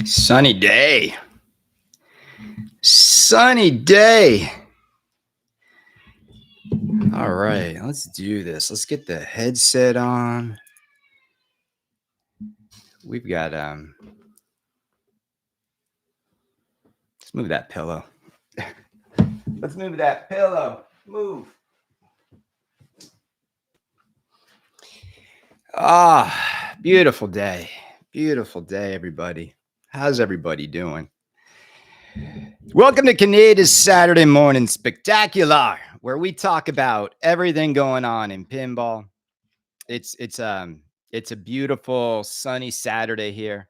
Sunny day. Sunny day. All right, let's do this. Let's get the headset on. We've got let's move that pillow. Let's move that pillow. Move. Beautiful day. Beautiful day, everybody. How's everybody doing? Welcome to Kaneda's Saturday Morning Spectacular, where we talk about everything going on in pinball. It's a beautiful sunny Saturday here.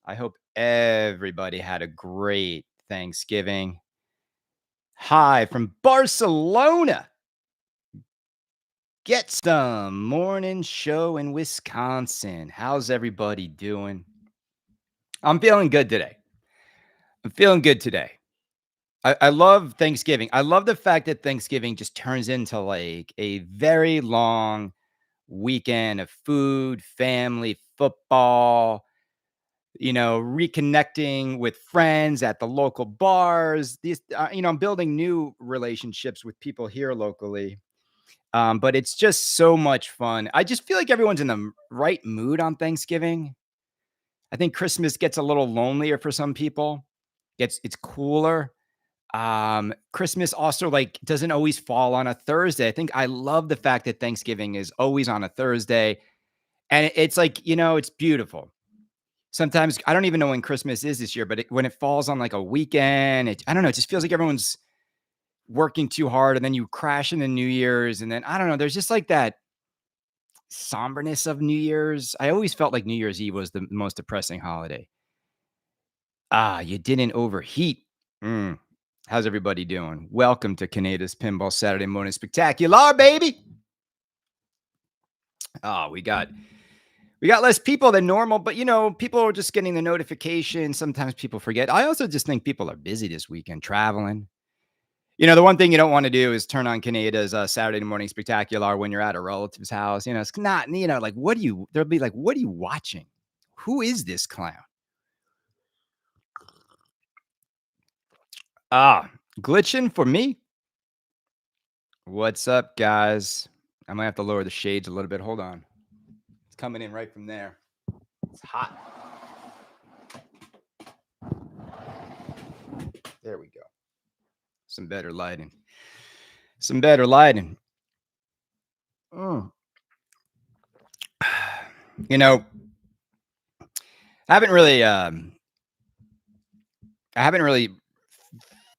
I hope everybody had a great Thanksgiving. Hi from Barcelona. Get some morning show in Wisconsin. How's everybody doing? I'm feeling good today. I love Thanksgiving. I love the fact that Thanksgiving just turns into like a very long weekend of food, family, football, reconnecting with friends at the local bars. I'm building new relationships with people here locally. But it's just so much fun. I just feel like everyone's in the right mood on Thanksgiving. I think Christmas gets a little lonelier for some people. It's cooler. Christmas also like doesn't always fall on a Thursday. I think I love the fact that Thanksgiving is always on a Thursday. And it's like, it's beautiful. Sometimes I don't even know when Christmas is this year, but when it falls on like a weekend, I don't know. It just feels like everyone's working too hard, and then you crash into New Year's, and then I don't know. There's just like that somberness of New Year's. I always felt like New Year's Eve was the most depressing holiday. You didn't overheat. Mm. How's everybody doing? Welcome to Kaneda's Pinball Saturday Morning Spectacular, baby. We got less people than normal, but people are just getting the notification. Sometimes people forget. I also just think people are busy this weekend traveling. The one thing you don't want to do is turn on Kaneda's Saturday Morning Spectacular when you're at a relative's house. It's not, like, they'll be like, what are you watching? Who is this clown? Glitching for me. What's up, guys? I might have to lower the shades a little bit. Hold on. It's coming in right from there. It's hot. There we go. Some better lighting. I haven't really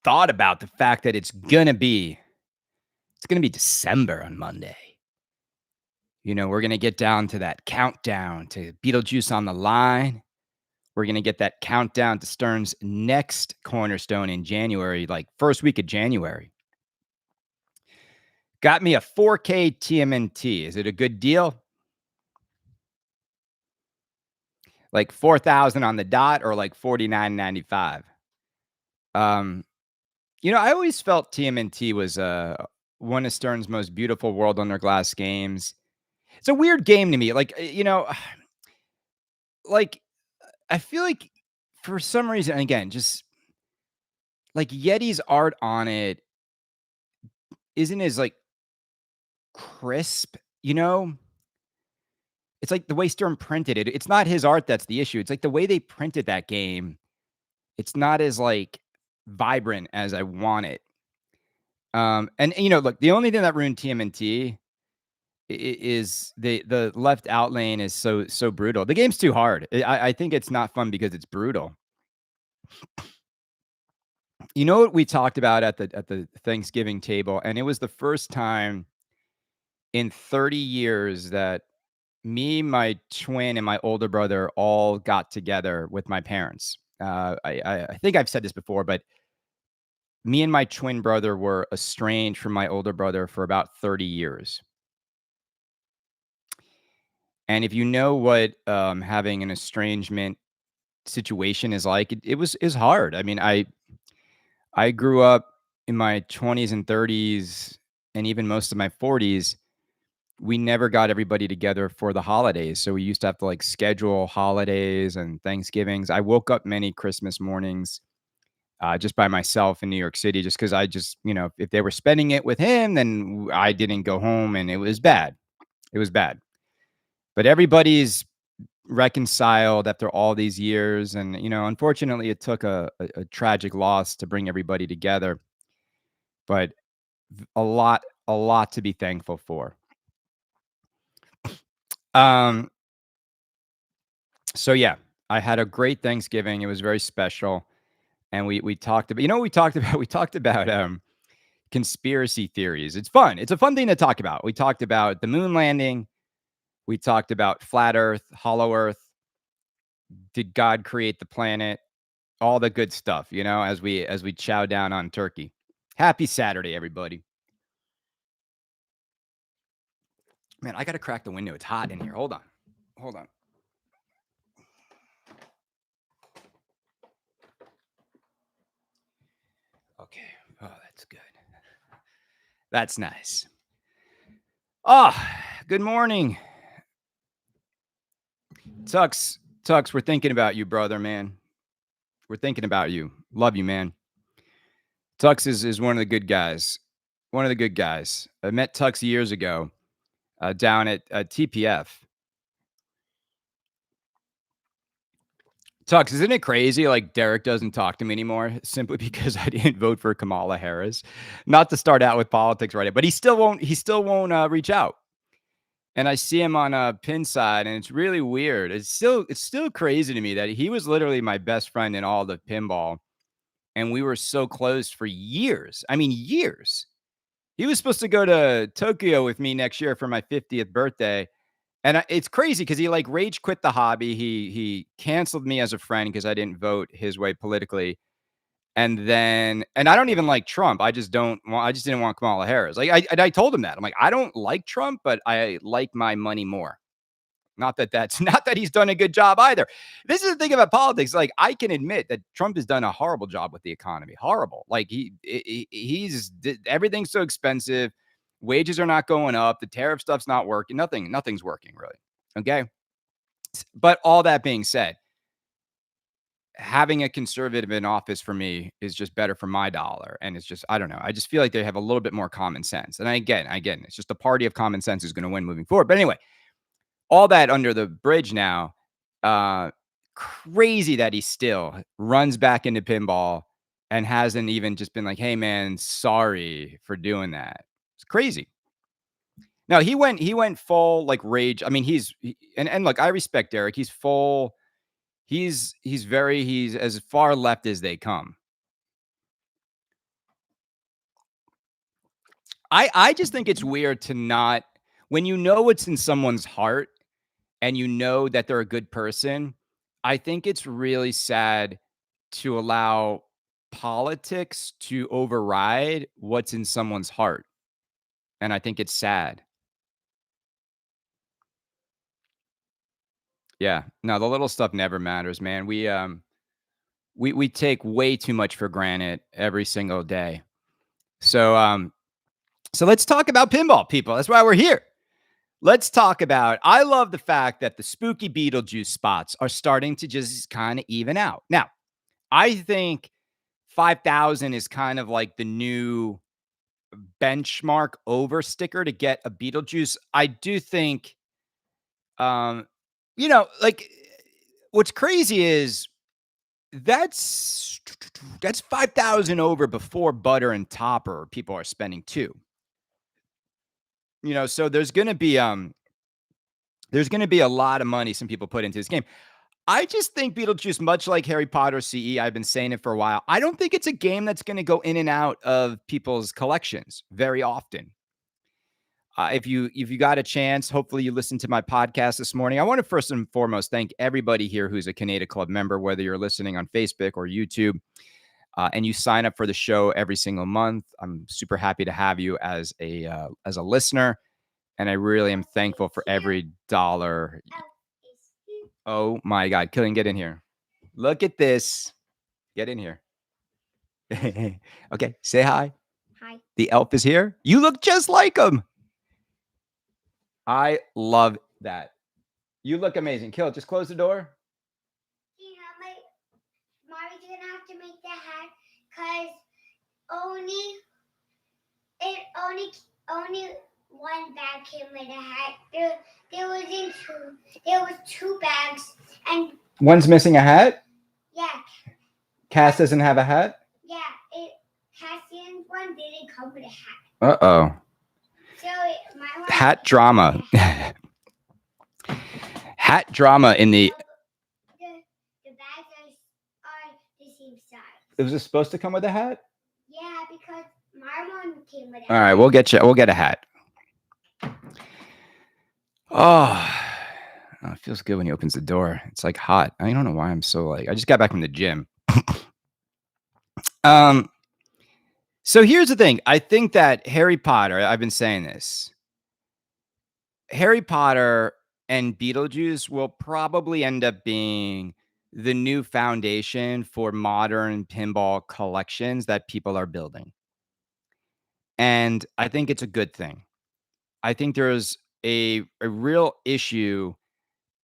thought about the fact that it's gonna be December on Monday. We're gonna get down to that countdown to Beetlejuice on the Line. We're gonna get that countdown to Stern's next cornerstone in January, like first week of January. Got me a 4K TMNT. Is it a good deal? Like 4,000 on the dot, or like $49.95? I always felt TMNT was one of Stern's most beautiful World Under Glass games. It's a weird game to me. Like, like I feel like for some reason, and again, just like Yeti's art on it isn't as like crisp, It's like the way Stern printed it. It's not his art that's the issue. It's like the way they printed that game. It's not as like vibrant as I want it. And look, the only thing that ruined TMNT is the left out lane is so brutal. The game's too hard. I think it's not fun because it's brutal. What we talked about at the Thanksgiving table, and it was the first time in 30 years that me, my twin, and my older brother all got together with my parents. I think I've said this before, but me and my twin brother were estranged from my older brother for about 30 years. And if you know what having an estrangement situation is like, is hard. I mean, I grew up in my 20s and 30s and even most of my 40s we never got everybody together for the holidays. So we used to have to like schedule holidays and Thanksgivings. I woke up many Christmas mornings just by myself in New York City, just because I just, if they were spending it with him, then I didn't go home and it was bad. It was bad. But everybody's reconciled after all these years. And, unfortunately, it took a tragic loss to bring everybody together, but a lot to be thankful for. Um, so yeah, I had a great Thanksgiving. It was very special. And we talked about, we talked about, we talked about conspiracy theories. It's fun. It's a fun thing to talk about. We talked about the moon landing. We talked about flat Earth, hollow Earth. Did God create the planet? All the good stuff, as we chow down on turkey. Happy Saturday, everybody. Man, I gotta crack the window. It's hot in here. Hold on. Hold on. Okay. Oh, that's good. That's nice. Oh, good morning. Tux, we're thinking about you, brother, man. We're thinking about you. Love you, man. Tux is one of the good guys. One of the good guys. I met Tux years ago down at TPF. Tux, isn't it crazy? Like Derek doesn't talk to me anymore simply because I didn't vote for Kamala Harris. Not to start out with politics right now, but he still won't. He still won't reach out. And I see him on a pin side, and it's really weird. It's still crazy to me that he was literally my best friend in all the pinball, and we were so close for years. I mean, years. He was supposed to go to Tokyo with me next year for my 50th birthday. And it's crazy because he like rage quit the hobby. He canceled me as a friend because I didn't vote his way politically. And I don't even like Trump. I just didn't want Kamala Harris. Like I told him that. I'm like, I don't like Trump, but I like my money more. Not that that's not that he's done a good job either. This is the thing about politics. Like I can admit that Trump has done a horrible job with the economy. Horrible. Like everything's so expensive. Wages are not going up. The tariff stuff's not working. Nothing's working really. Okay. But all that being said, having a conservative in office for me is just better for my dollar. And it's just, I don't know. I just feel like they have a little bit more common sense. And again, it's just the party of common sense is going to win moving forward. But anyway, all that under the bridge now. Crazy that he still runs back into pinball and hasn't even just been like, hey man, sorry for doing that. It's crazy. No, he went full like rage. I mean, and look, I respect Derek. He's full. He's as far left as they come. I just think it's weird to not, when you know what's in someone's heart and you know that they're a good person, I think it's really sad to allow politics to override what's in someone's heart. And I think it's sad. Yeah. No, the little stuff never matters, man. We take way too much for granted every single day. So let's talk about pinball, people. That's why we're here. Let's talk about, I love the fact that the spooky Beetlejuice spots are starting to just kind of even out. Now, I think 5,000 is kind of like the new benchmark over sticker to get a Beetlejuice. I do think, um, like what's crazy is that's 5,000 over before butter and topper people are spending too. So there's gonna be a lot of money some people put into this game. I just think Beetlejuice, much like Harry Potter CE, I've been saying it for a while. I don't think it's a game that's going to go in and out of people's collections very often. If you got a chance, hopefully you listened to my podcast this morning. I want to first and foremost thank everybody here who's a Kaneda Club member, whether you're listening on Facebook or YouTube, and you sign up for the show every single month. I'm super happy to have you as a listener, and I really am thankful for every dollar. Oh my God, Killian, get in here. Look at this. Get in here. Okay, say hi. Hi. The elf is here. You look just like him. I love that. You look amazing. Kill, just close the door. You know, my Mommy's gonna have to make the hat because only it only one bag came with a hat. There wasn't two. There was two bags and One's missing a hat. yeah, Cass doesn't have a hat. yeah. Cassian's one didn't come with a hat. Uh-oh. So my one Hat drama. Hat drama in the. The bags are the same size. Was it supposed to come with a hat? Yeah, because my one came with a All hat. right, we'll get you. We'll get a hat. Oh, it feels good when he opens the door. It's like hot. I don't know why I'm so like. I just got back from the gym. So here's the thing. I think that Harry Potter. I've been saying this. Harry Potter and Beetlejuice will probably end up being the new foundation for modern pinball collections that people are building. And I think it's a good thing. I think there's a real issue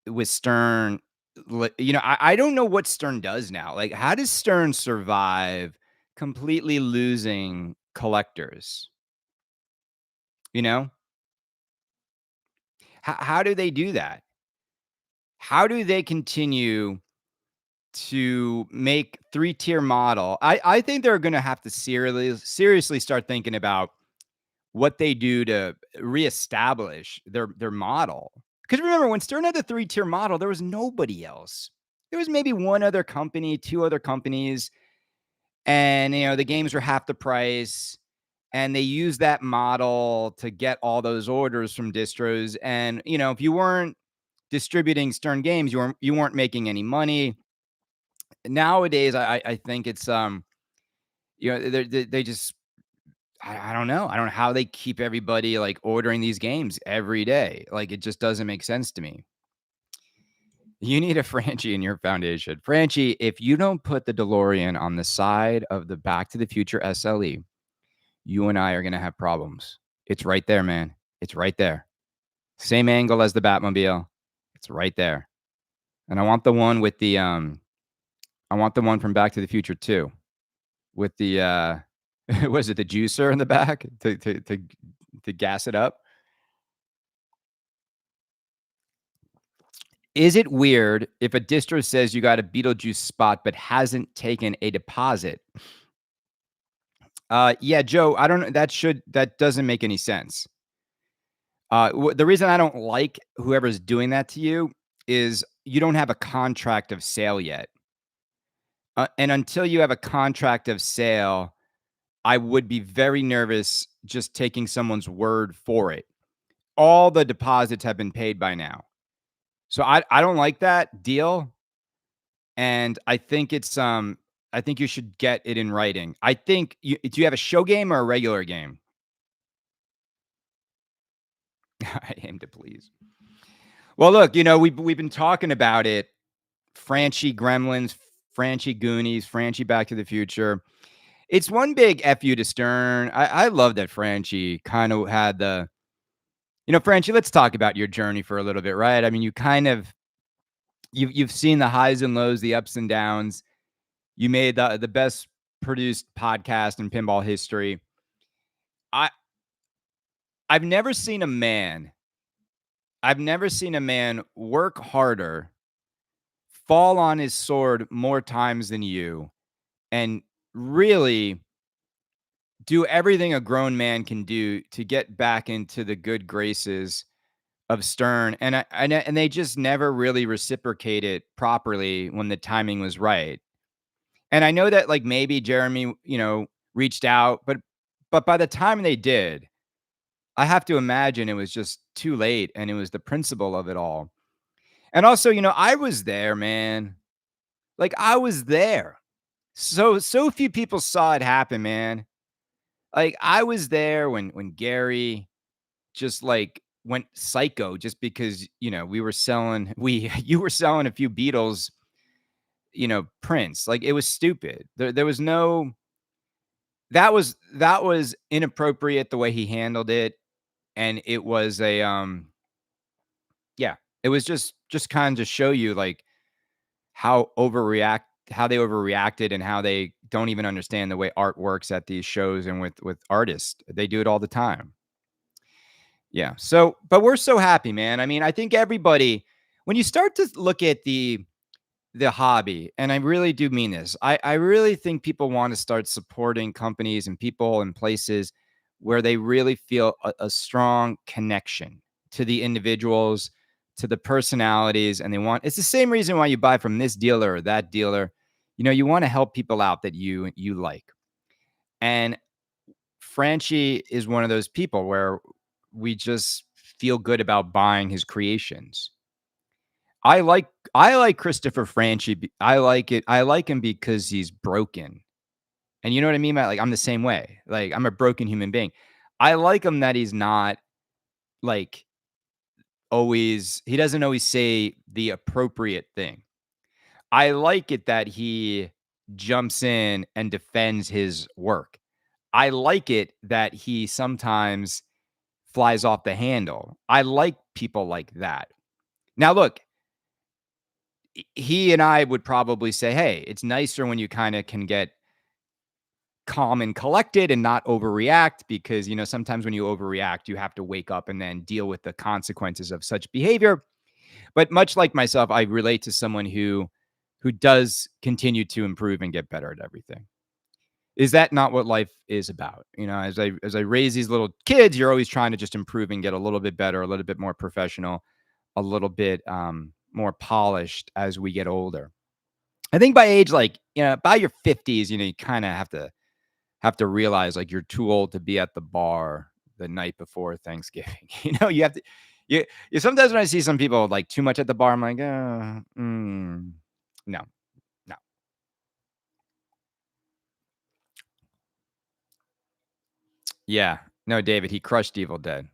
with Stern. I don't know what Stern does now. Like, how does Stern survive completely losing collectors? You know, how do they do that? How do they continue to make three-tier model? I think they're going to have to seriously start thinking about what they do to reestablish their model. Because remember, when Stern had the three-tier model, there was nobody else. There was maybe one other company, two other companies, and the games were half the price. And they used that model to get all those orders from distros. And if you weren't distributing Stern games, you weren't making any money. Nowadays, I think it's they just I don't know. I don't know how they keep everybody like ordering these games every day. Like, it just doesn't make sense to me. You need a Franchi in your foundation. Franchi, if you don't put the DeLorean on the side of the Back to the Future SLE, you and I are going to have problems. It's right there, man. It's right there. Same angle as the Batmobile. It's right there. And I want the one with the I want the one from Back to the Future too, with the was it the juicer in the back to gas it up? Is it weird if a distro says you got a Beetlejuice spot but hasn't taken a deposit? Yeah, Joe, I don't know. That doesn't make any sense. The reason I don't like whoever's doing that to you is you don't have a contract of sale yet. And until you have a contract of sale, I would be very nervous just taking someone's word for it. All the deposits have been paid by now. So I don't like that deal. And I think I think you should get it in writing. I think do you have a show game or a regular game? I aim to please. Well, look, we've been talking about it. Franchi Gremlins, Franchi Goonies, Franchi Back to the Future. It's one big FU to Stern. I love that Franchi kind of had the, Franchi, let's talk about your journey for a little bit, right? I mean, you've seen the highs and lows, the ups and downs. You made the best produced podcast in pinball history. I've never seen a man work harder, fall on his sword more times than you, and really do everything a grown man can do to get back into the good graces of Stern. And they just never really reciprocated properly when the timing was right. And I know that like maybe Jeremy, reached out, but by the time they did, I have to imagine it was just too late, and it was the principle of it all. And also, I was there, man. Like, I was there. So few people saw it happen, man. Like, I was there when Gary just like went psycho just because, we were selling you were selling a few Beatles, prints. Like, it was stupid. There was no that was inappropriate the way he handled it. And it was a Yeah. It was just kind of show you, like, how they overreacted and how they don't even understand the way art works at these shows and with artists. They do it all the time. Yeah. So, but we're so happy, man. I mean, I think everybody, when you start to look at the hobby, and I really do mean this, I really think people want to start supporting companies and people and places where they really feel a strong connection to the individuals, to the personalities, and they want. It's the same reason why you buy from this dealer or that dealer. You know, you want to help people out that you like. And Franchi is one of those people where we just feel good about buying his creations. I like Christopher Franchi. I like it. I like him because he's broken. And you know what I mean by, like, I'm the same way. Like, I'm a broken human being. I like him that he's not, like, he doesn't always say the appropriate thing. I like it that he jumps in and defends his work. I like it that he sometimes flies off the handle. I like people like that. Now, look, he and I would probably say, hey, it's nicer when you kind of can get calm and collected and not overreact because, sometimes when you overreact, you have to wake up and then deal with the consequences of such behavior. But much like myself, I relate to someone who does continue to improve and get better at everything. Is that not what life is about? As I raise these little kids, you're always trying to just improve and get a little bit better, a little bit more professional, a little bit more polished as we get older. I think by age, like, by your 50s, you kind of have to realize, like, you're too old to be at the bar the night before Thanksgiving. You have to. You sometimes when I see some people like too much at the bar, I'm like, no, no. Yeah, no, David, he crushed Evil Dead.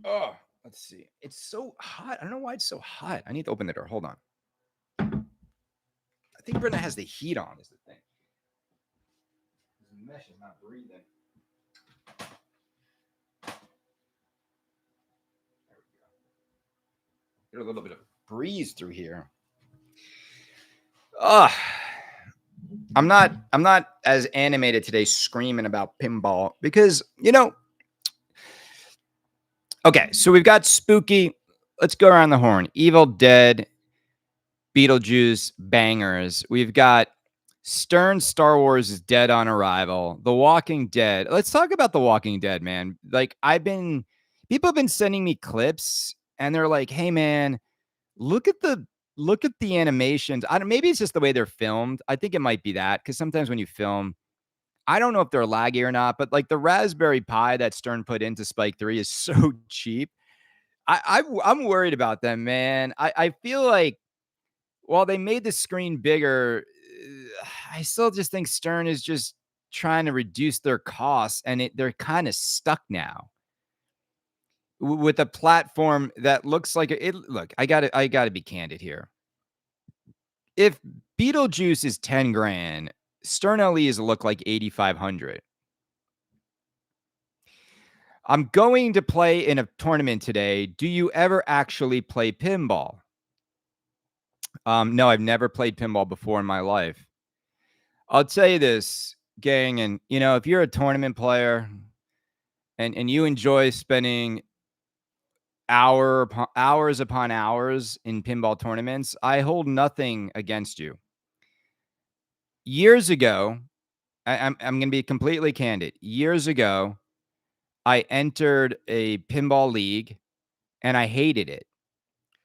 Oh, let's see. It's so hot. I don't know why it's so hot. I need to open the door. Hold on. I think Brenda has the heat on. Is the thing. This mesh is not breathing. There we go. Get a little bit of breeze through here. Ugh. I'm not as animated today screaming about pinball because, okay, so we've got spooky. Let's go around the horn. Evil Dead, Beetlejuice, bangers. We've got Stern Star Wars is dead on arrival. The Walking Dead. Let's talk about The Walking Dead, man. Like, people have been sending me clips and they're like, "Hey man, look at the animations." I don't maybe it's just the way they're filmed. I think it might be that cuz sometimes when you film, I don't know if they're laggy or not, but like the Raspberry Pi that Stern put into Spike 3 is so cheap. I'm worried about them, man. I feel like while they made the screen bigger, I still just think Stern is just trying to reduce their costs, and they're kind of stuck now with a platform that looks like it. Look, I gotta be candid here. If Beetlejuice is 10 grand, Stern LEs look like 8,500. I'm going to play in a tournament today. Do you ever actually play pinball? No, I've never played pinball before in my life. I'll tell you this, gang, and if you're a tournament player and you enjoy spending hours upon hours in pinball tournaments, I hold nothing against you. Years ago, I'm going to be completely candid. Years ago, I entered a pinball league and I hated it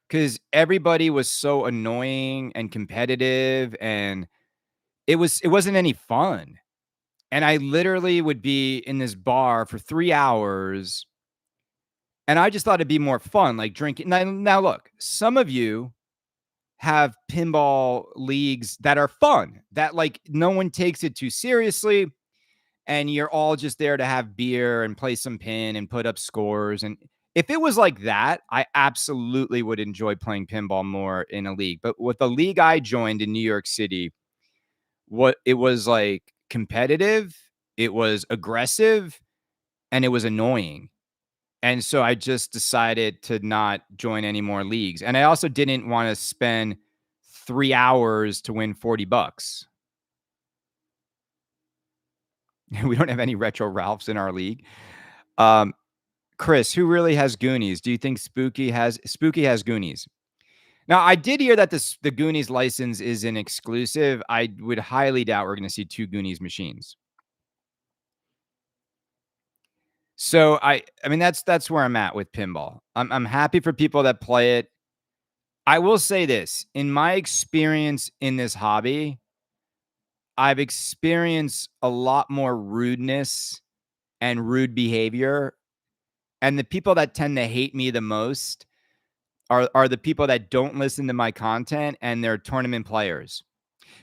because everybody was so annoying and competitive, and it wasn't any fun. And I literally would be in this bar for 3 hours, and I just thought it'd be more fun, like drinking. Now, look, some of you have pinball leagues that are fun, that like no one takes it too seriously, and you're all just there to have beer and play some pin and put up scores. And if it was like that, I absolutely would enjoy playing pinball more in a league. But with the league I joined in New York City, what it was like competitive, it was aggressive, and it was annoying. And so I just decided to not join any more leagues. And I also didn't want to spend 3 hours to win $40. We don't have any retro Ralphs in our league. Um, Chris, who really has Goonies? Do you think Spooky has Goonies? Now, I did hear that the Goonies license is an exclusive. I would highly doubt we're going to see 2 Goonies machines. So I mean that's where I'm at with pinball. I'm happy for people that play it. I will say this, in my experience in this hobby, I've experienced a lot more rudeness and rude behavior, and the people that tend to hate me the most are the people that don't listen to my content and they're tournament players.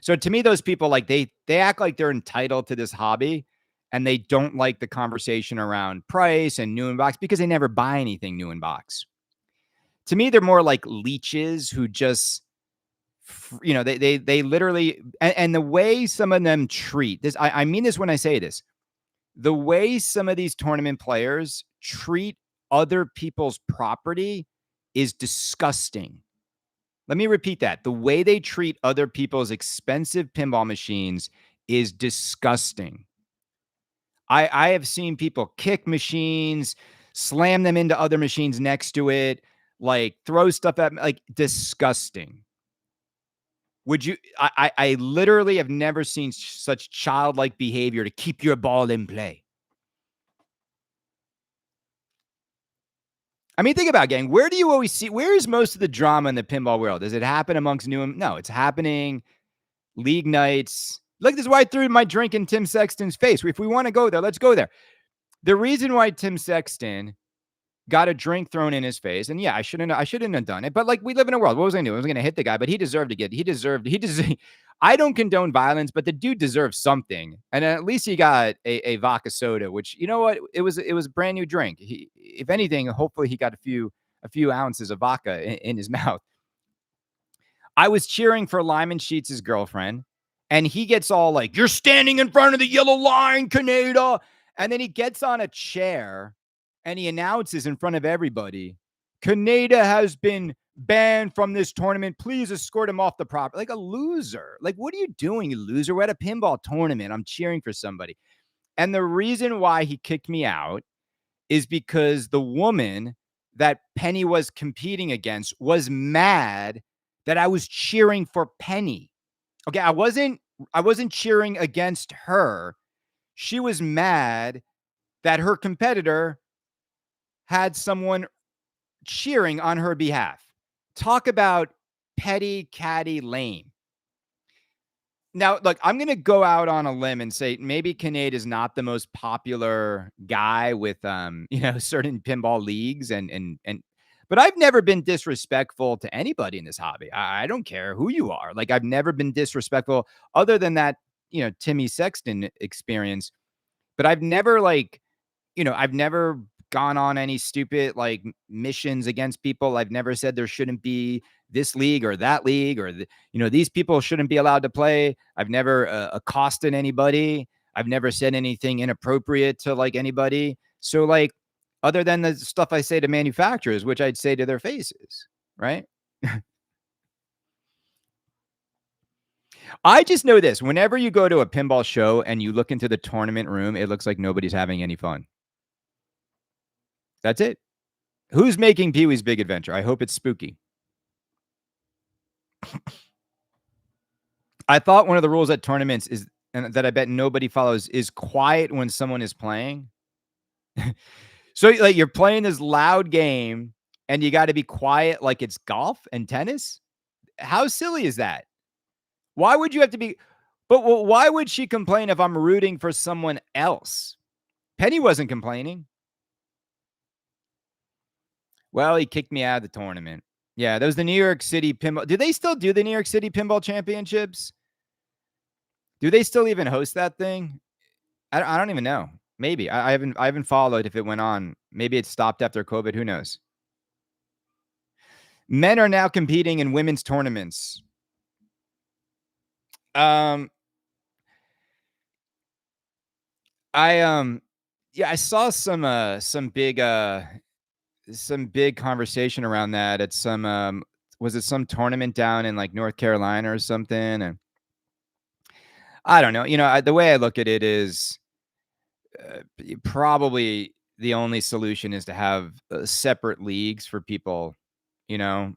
So to me, those people, like, they act like they're entitled to this hobby, and they don't like the conversation around price and new in box because they never buy anything new in box. To me, they're more like leeches who just, they literally, and the way some of them treat this, I mean this when I say this, the way some of these tournament players treat other people's property is disgusting. Let me repeat that. The way they treat other people's expensive pinball machines is disgusting. I have seen people kick machines, slam them into other machines next to it, like throw stuff at me, like disgusting. Would you? I literally have never seen such childlike behavior to keep your ball in play. I mean, think about it, gang. Where do you always see? Where is most of the drama in the pinball world? Does it happen amongst new? No, it's happening league nights. Look, this is why I threw my drink in Tim Sexton's face. If we want to go there, let's go there. The reason why Tim Sexton got a drink thrown in his face, and yeah, I shouldn't have done it. But like, we live in a world. What was I doing? I was going to hit the guy, but he deserved to get. He deserved. I don't condone violence, but the dude deserves something, and at least he got a vodka soda, which, you know what, it was a brand new drink. He, if anything, hopefully he got a few ounces of vodka in his mouth. I was cheering for Lyman Sheets' girlfriend, and he gets all like, "You're standing in front of the yellow line, Kaneda." And then he gets on a chair and he announces in front of everybody, "Kaneda has been banned from this tournament. Please escort him off the property." Like a loser. Like, what are you doing, you loser? We're at a pinball tournament. I'm cheering for somebody. And the reason why he kicked me out is because the woman that Penny was competing against was mad that I was cheering for Penny. Okay, I wasn't cheering against her. She was mad that her competitor had someone cheering on her behalf. Talk about petty, catty, lame. Now, look, I'm going to go out on a limb and say maybe Kaneda is not the most popular guy with, certain pinball leagues but I've never been disrespectful to anybody in this hobby. I don't care who you are. Like, I've never been disrespectful other than that, Timmy Sexton experience. But I've never I've never gone on any stupid like missions against people. I've never said there shouldn't be this league or that league or these people shouldn't be allowed to play. I've never accosted anybody. I've never said anything inappropriate to like anybody. So like, other than the stuff I say to manufacturers, which I'd say to their faces, right? I just know this. Whenever you go to a pinball show and you look into the tournament room, it looks like nobody's having any fun. That's it. Who's making Pee-wee's Big Adventure? I hope it's Spooky. I thought one of the rules at tournaments is, and that I bet nobody follows, is quiet when someone is playing. So like, you're playing this loud game and you got to be quiet like it's golf and tennis. How silly is that? Why would you have to be? But why would she complain if I'm rooting for someone else? Penny wasn't complaining. Well, he kicked me out of the tournament. Yeah, that was the New York City Pinball. Do they still do the New York City Pinball Championships? Do they still even host that thing? I don't even know. Maybe I haven't followed if it went on. Maybe it stopped after COVID. Who knows? Men are now competing in women's tournaments. I yeah, I saw some big some big conversation around that at some was it some tournament down in like North Carolina or something? And I don't know. The way I look at it is probably the only solution is to have separate leagues for people. You know,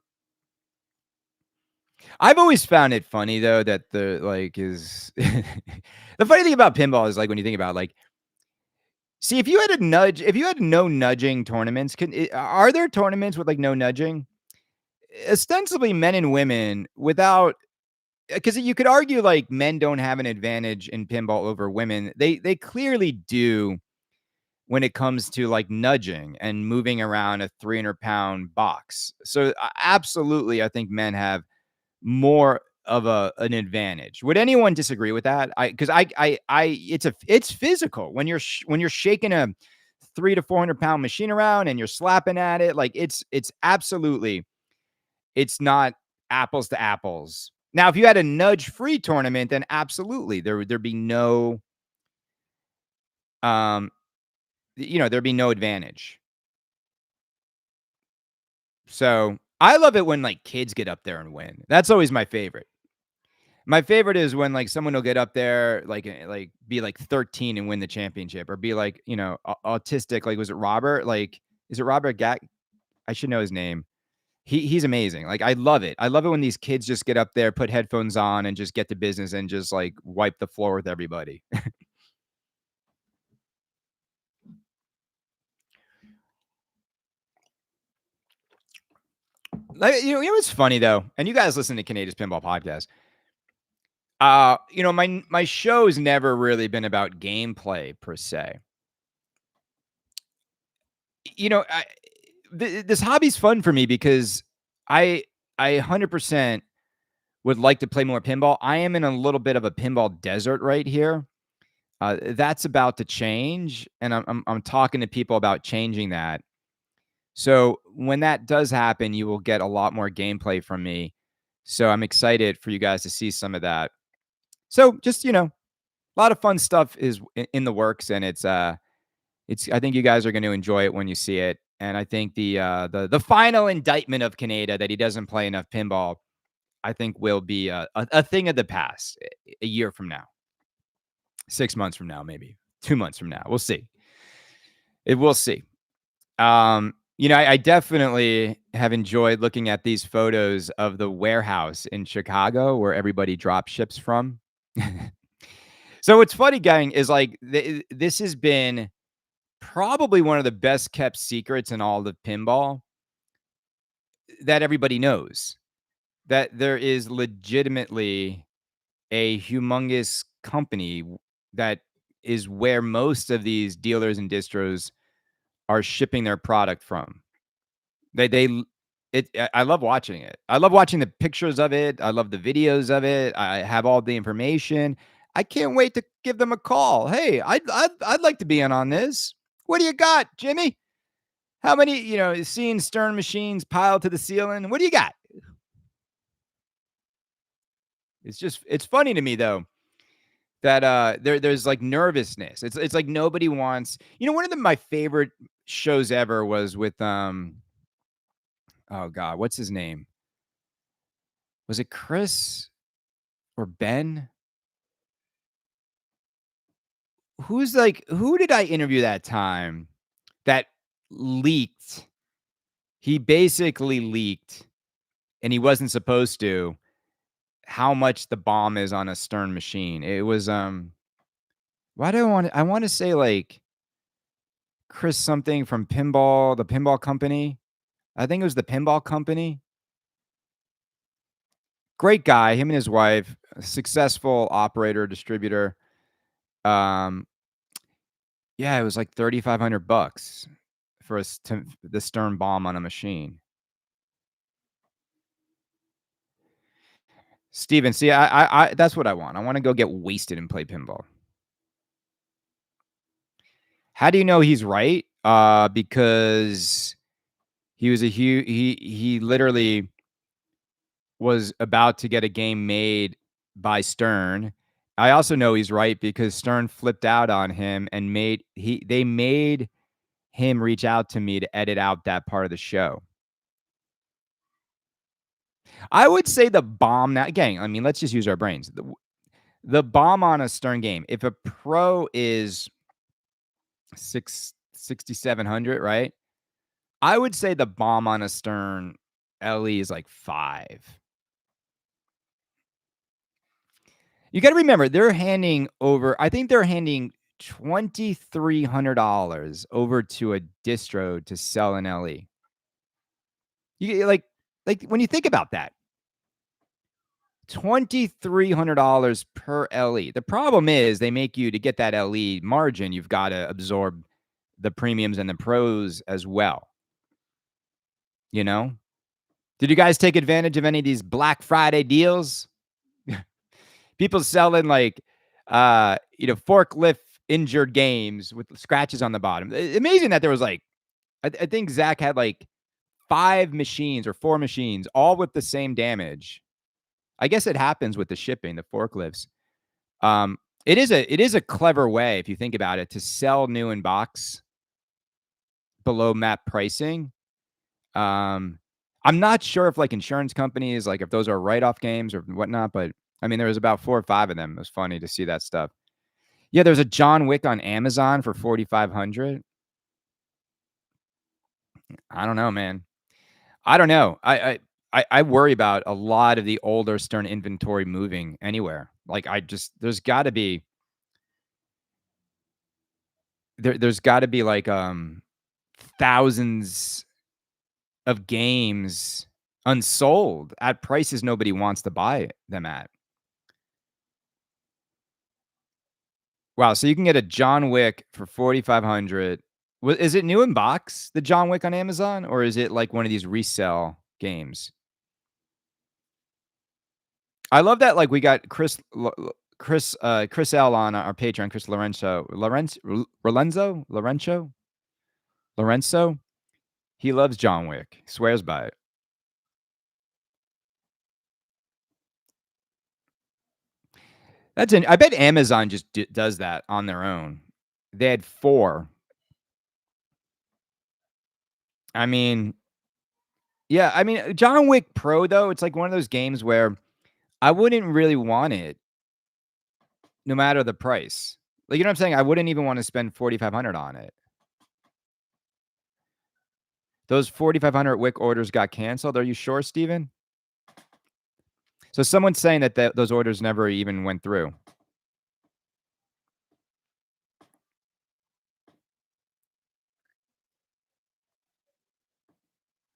I've always found it funny though that the like is the funny thing about pinball is like when you think about like, see if you had no nudging tournaments, are there tournaments with like no nudging? Ostensibly men and women without, because you could argue like men don't have an advantage in pinball over women. They clearly do when it comes to like nudging and moving around a 300-pound box. So absolutely, I think men have more of an advantage. Would anyone disagree with that? Because it's physical when when you're shaking a 300 to 400 pound machine around and you're slapping at it. Like it's absolutely, it's not apples to apples. Now, if you had a nudge free tournament, then absolutely there'd be no um there'd be no advantage. So I love it when like kids get up there and win. That's always my favorite. My favorite is when like someone will get up there, like be like 13 and win the championship, or be like, autistic. Like, was it Robert? Like, is it Robert Gack? I should know his name. He's amazing. Like, I love it. I love it when these kids just get up there, put headphones on, and just get to business and just like wipe the floor with everybody. Like, what's funny though, and you guys listen to Kaneda's Pinball Podcast. My show's never really been about gameplay per se. This hobby's fun for me because I 100% would like to play more pinball. I am in a little bit of a pinball desert right here. That's about to change, and I'm talking to people about changing that. So when that does happen, you will get a lot more gameplay from me. So I'm excited for you guys to see some of that. So just a lot of fun stuff is in the works, and it's I think you guys are going to enjoy it when you see it. And I think the final indictment of Kaneda that he doesn't play enough pinball, I think will be a thing of the past a year from now, 6 months from now, maybe 2 months from now. We'll see. We'll see. I definitely have enjoyed looking at these photos of the warehouse in Chicago where everybody drop ships from. So what's funny, gang, is like this has been probably one of the best kept secrets in all of pinball, that everybody knows that there is legitimately a humongous company that is where most of these dealers and distros are shipping their product from. They it I love watching it. I love watching the pictures of it. I love the videos of it. I have all the information. I can't wait to give them a call. Hey, I'd like to be in on this. What do you got, Jimmy? How many, seeing Stern machines piled to the ceiling? What do you got? It's funny to me though that there's like nervousness. It's like nobody wants. One of my favorite shows ever was with oh god, what's his name? Was it Chris or Ben? Who did I interview that time that leaked? He basically leaked, and he wasn't supposed to, how much the bomb is on a Stern machine. It was why do I want to say like Chris something from the pinball company. I think it was the pinball company. Great guy, him and his wife, successful operator, distributor. Um, yeah, it was like $3,500 for the Stern bomb on a machine. Steven, see, I that's what I want. I want to go get wasted and play pinball. How do you know he's right? Because he was he literally was about to get a game made by Stern. I also know he's right because Stern flipped out on him and they made him reach out to me to edit out that part of the show. I would say the bomb now, again, I mean, let's just use our brains. The bomb on a Stern game, if a pro is 6,700, right? I would say the bomb on a Stern LE is like 5. You got to remember, they're handing over, I think they're handing $2,300 over to a distro to sell an LE. You like when you think about that, $2,300 per LE. The problem is they make you, to get that LE margin, you've got to absorb the premiums and the pros as well. You know? Did you guys take advantage of any of these Black Friday deals? People selling like forklift injured games with scratches on the bottom. Amazing that there was like, I think Zach had like 5 machines or 4 machines, all with the same damage. I guess it happens with the shipping, the forklifts. It is a clever way, if you think about it, to sell new in box below map pricing. I'm not sure if like insurance companies, like if those are write-off games or whatnot, but I mean, there was about 4 or 5 of them. It was funny to see that stuff. Yeah, there's a John Wick on Amazon for 4,500. I don't know, man. I don't know. I worry about a lot of the older Stern inventory moving anywhere. Like there's got to be there's got to be like thousands of games unsold at prices nobody wants to buy them at. Wow, so you can get a John Wick for 4,500. Is it new in box, the John Wick on Amazon, or is it like one of these resale games? I love that. Like we got Chris L on our Patreon. Chris Lorenzo. He loves John Wick. Swears by it. I bet Amazon just does that on their own. They had 4. I mean, yeah. I mean, John Wick Pro though, it's like one of those games where I wouldn't really want it, no matter the price. Like, you know what I'm saying? I wouldn't even want to spend 4,500 on it. Those 4,500 Wick orders got canceled. Are you sure, Steven? So someone's saying that those orders never even went through.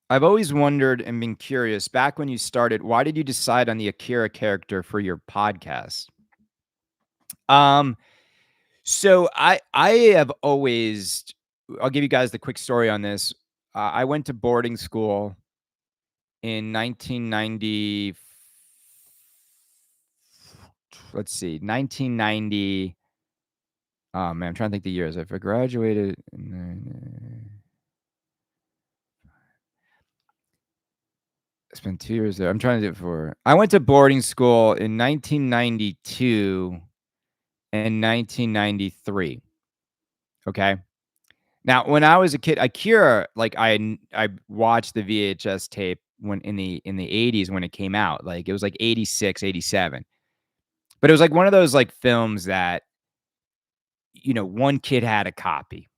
I've always wondered and been curious, back when you started, why did you decide on the Akira character for your podcast? So I have always, I'll give you guys the quick story on this. I went to boarding school in 1990. Let's see, 1990. Oh man, I'm trying to think the years. If I graduated, I spent 2 years there. I'm trying to do it for. I went to boarding school in 1992 and 1993. Okay. Now, when I was a kid, Akira, like I watched the VHS tape when in the 80s when it came out. Like it was like 86, 87. But it was like one of those like films that one kid had a copy.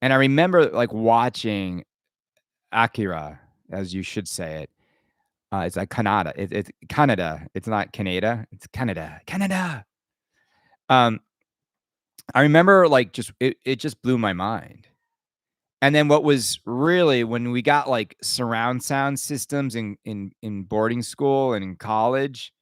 And I remember like watching Akira, as you should say it. It's like Kaneda. It's Kaneda. It's not Kaneda. It's Kaneda. Kaneda. I remember like it just blew my mind. And then what was really, when we got like surround sound systems in boarding school and in college,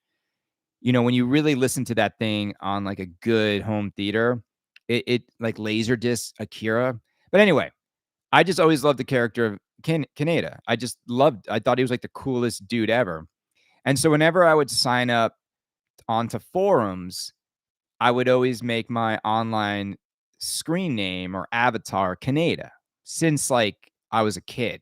when you really listen to that thing on like a good home theater, it like Laserdisc Akira. But anyway, I just always loved the character of Kaneda. I thought he was like the coolest dude ever. And so whenever I would sign up onto forums, I would always make my online screen name or avatar Kaneda since like I was a kid.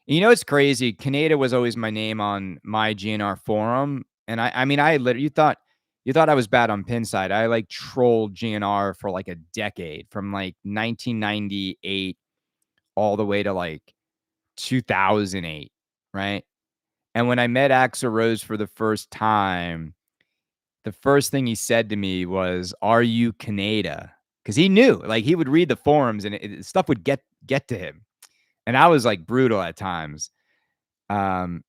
And it's crazy. Kaneda was always my name on my GNR forum. And I mean, I literally thought You thought I was bad on Pinside. I like trolled GNR for like a decade, from like 1998 all the way to like 2008, right? And when I met Axl Rose for the first time, the first thing he said to me was, "Are you Kaneda?" Because he knew, like, he would read the forums and stuff would get to him, and I was like brutal at times. Um,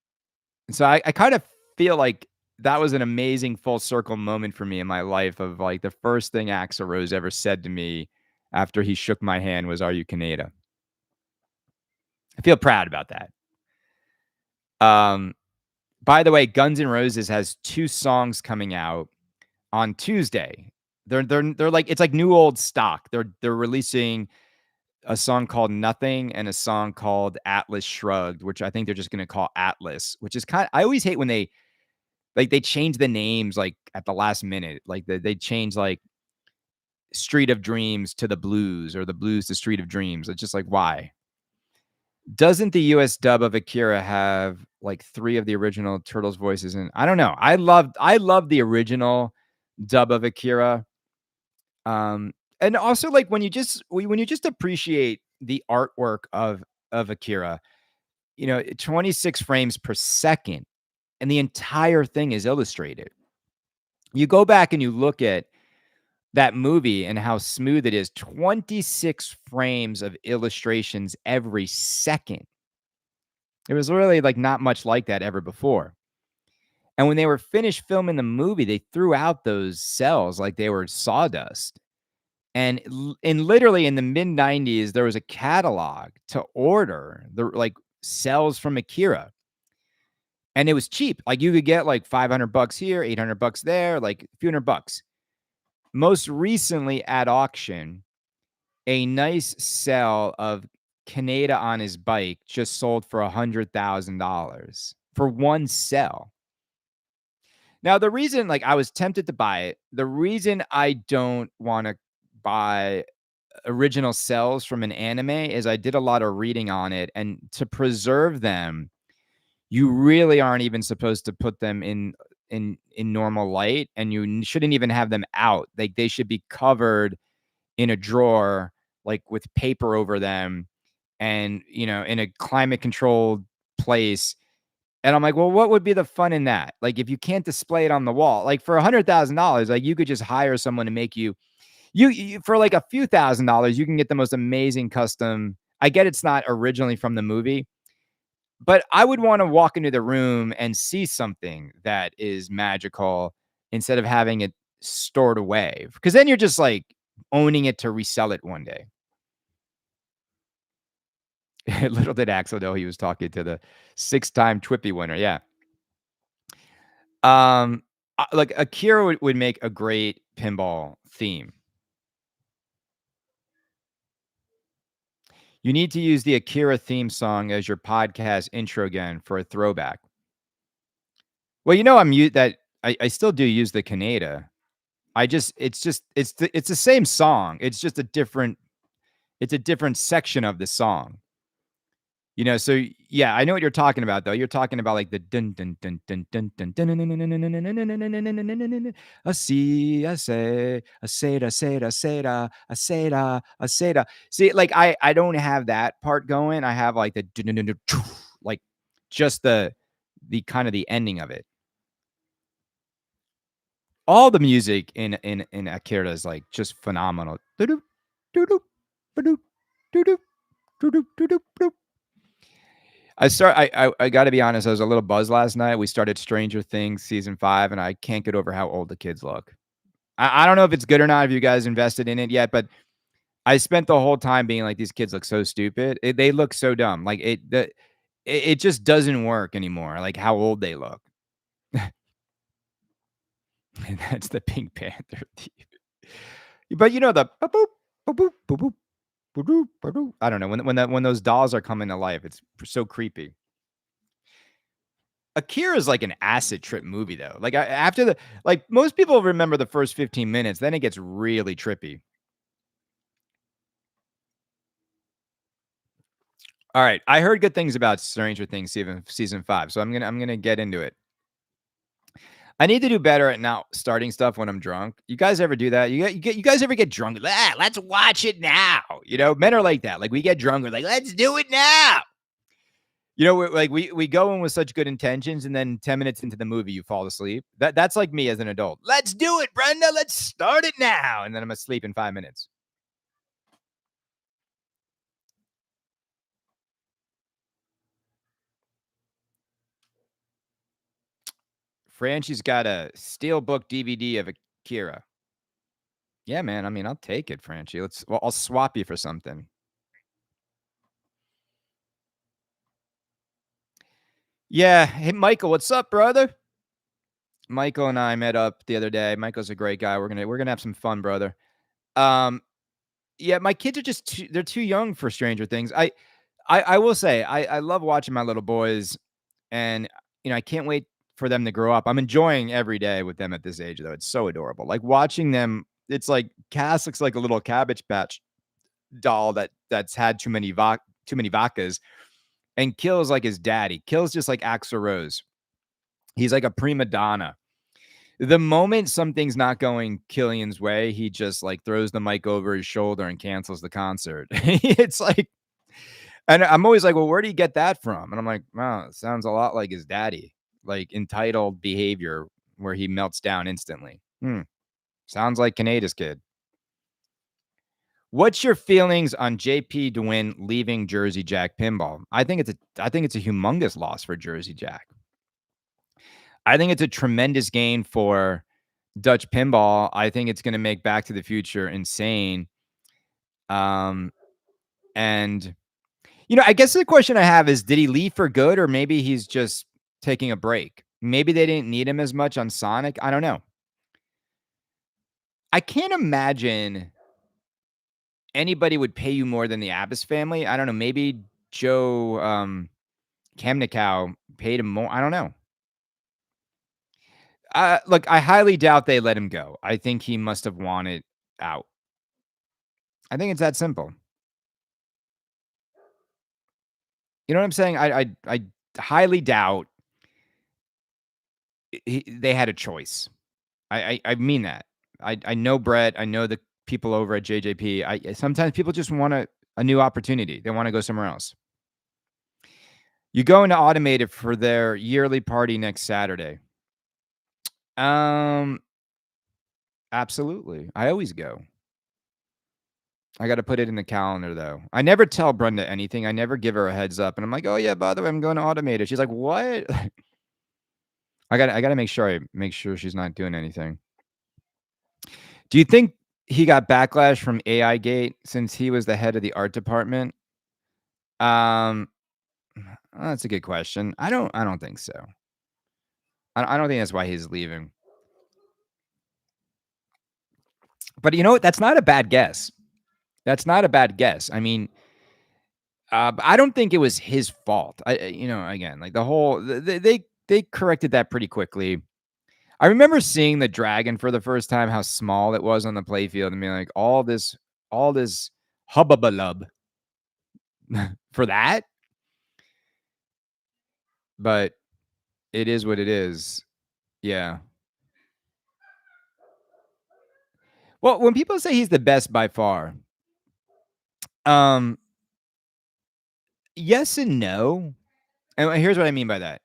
so I kind of feel like that was an amazing full circle moment for me in my life, of like the first thing Axl Rose ever said to me after he shook my hand was, "Are you Kaneda?" I feel proud about that. Um, by the way, Guns N' Roses has 2 songs coming out on Tuesday. They're like, it's like new old stock. They're releasing a song called Nothing and a song called Atlas Shrugged, which I think they're just gonna call Atlas, which is I always hate when they change the names like at the last minute. Like they change like Street of Dreams to the Blues, or the Blues to Street of Dreams. It's just like, why? Doesn't the US dub of Akira have like 3 of the original Turtles voices? And I don't know. I loved the original dub of Akira. And also, like, when you just appreciate the artwork of Akira, 26 frames per second, and the entire thing is illustrated. You go back and you look at that movie and how smooth it is. 26 frames of illustrations every second. It was really like not much like that ever before. And when they were finished filming the movie, they threw out those cells like they were sawdust. And literally in the mid 90s, there was a catalog to order the like cells from Akira. And it was cheap. Like you could get like $500 here, $800 there, like a few $100. Most recently at auction, a nice cell of Kaneda on his bike just sold for $100,000 for one cell. Now, the reason, like, I was tempted to buy it, the reason I don't want to buy original cells from an anime is I did a lot of reading on it, and to preserve them, you really aren't even supposed to put them in normal light, and you shouldn't even have them out. Like, they should be covered in a drawer, like with paper over them, and in a climate controlled place. And I'm like, well, what would be the fun in that? Like, if you can't display it on the wall, like for $100,000, like you could just hire someone to make you for like a few $1,000s, you can get the most amazing custom. I get it's not originally from the movie, but I would want to walk into the room and see something that is magical instead of having it stored away. Because then you're just like owning it to resell it one day. Little did Axel know he was talking to the 6-time Twippy winner. Yeah. Like Akira would make a great pinball theme. You need to use the Akira theme song as your podcast intro again for a throwback. Well, I still do use the Kaneda. It's the same song. It's just it's a different section of the song. So yeah, I know what you're talking about though. You're talking about like the dun dun dun dun dun dun dun dun dun dun dun dun. I see, I say da say da say da, I say da, I say da. See, like I don't have that part going. I have like the dun dun dun dun, like just the kind of the ending of it. All the music in Akira is like just phenomenal. Doo-doo, doo-doo, ba-doo, doo-doo, doo-doo, doo-doo, doo. I got to be honest. I was a little buzzed last night. We started Stranger Things season 5, and I can't get over how old the kids look. I don't know if it's good or not. If you guys invested in it yet, but I spent the whole time being like, these kids look so stupid. They look so dumb. Like it just doesn't work anymore. Like how old they look. And that's the Pink Panther. But the ba-boop, ba-boop, ba-boop, ba-doop, ba-doop. I don't know when those dolls are coming to life. It's so creepy. Akira is like an acid trip movie though. Like after most people remember the first 15 minutes, then it gets really trippy. All right, I heard good things about Stranger Things season 5, so I'm gonna get into it. I need to do better at not starting stuff when I'm drunk. You guys ever do that? You guys ever get drunk? "Ah, let's watch it now." You know, men are like that. Like we get drunk, we're like, "Let's do it now." You know, we go in with such good intentions, and then 10 minutes into the movie, you fall asleep. That's like me as an adult. "Let's do it, Brenda. Let's start it now." And then I'm asleep in 5 minutes. Franchi's got a steelbook DVD of Akira. Yeah, man. I mean, I'll take it, Franchi. I'll swap you for something. Yeah. Hey, Michael, what's up, brother? Michael and I met up the other day. Michael's a great guy. We're gonna have some fun, brother. Um, yeah, my kids are just they're too young for Stranger Things. I will say I love watching my little boys, and I can't wait for them to grow up. I'm enjoying every day with them at this age, though. It's so adorable. Like watching them. It's like Cass looks like a little Cabbage Patch doll that's had too many vodkas, and Kills like his daddy. Kills just like Axl Rose. He's like a prima donna. The moment something's not going Killian's way, he just like throws the mic over his shoulder and cancels the concert. It's like, and I'm always like, well, where do you get that from? And I'm like, wow, it sounds a lot like his daddy, like entitled behavior where he melts down instantly. Sounds like Kaneda's kid. What's your feelings on JP DeWin leaving Jersey Jack Pinball? I think it's a humongous loss for Jersey Jack. I think it's a tremendous gain for Dutch Pinball. I think it's going to make Back to the Future insane. Um, and I guess the question I have is, did he leave for good, or maybe he's just taking a break? Maybe they didn't need him as much on Sonic. I don't know. I can't imagine anybody would pay you more than the Abbas family. I don't know. Maybe Joe Kamnikow paid him more. I don't know. Look, I highly doubt they let him go. I think he must have wanted out. I think it's that simple. You know what I'm saying? I highly doubt they had a choice. I mean that. I know Brett. I know the people over at JJP. Sometimes people just want a new opportunity. They want to go somewhere else. You go into Automated for their yearly party next Saturday. Um, Absolutely. I always go. I got to put it in the calendar though. I never tell Brenda anything. I never give her a heads up, and I'm like, "Oh yeah, by the way, I'm going to Automated." She's like, "What?" I got to make sure she's not doing anything. Do you think he got backlash from AI Gate since he was the head of the art department? Um, that's a good question. I don't think so. I don't think that's why he's leaving. But you know what? That's not a bad guess. That's not a bad guess. I mean, I don't think it was his fault. Again, like the whole they corrected that pretty quickly. I remember seeing the dragon for the first time, how small it was on the playfield, and being like, all this hubbubalub for that. But it is what it is. Yeah. Well, when people say he's the best by far, um, yes and no. And here's what I mean by that.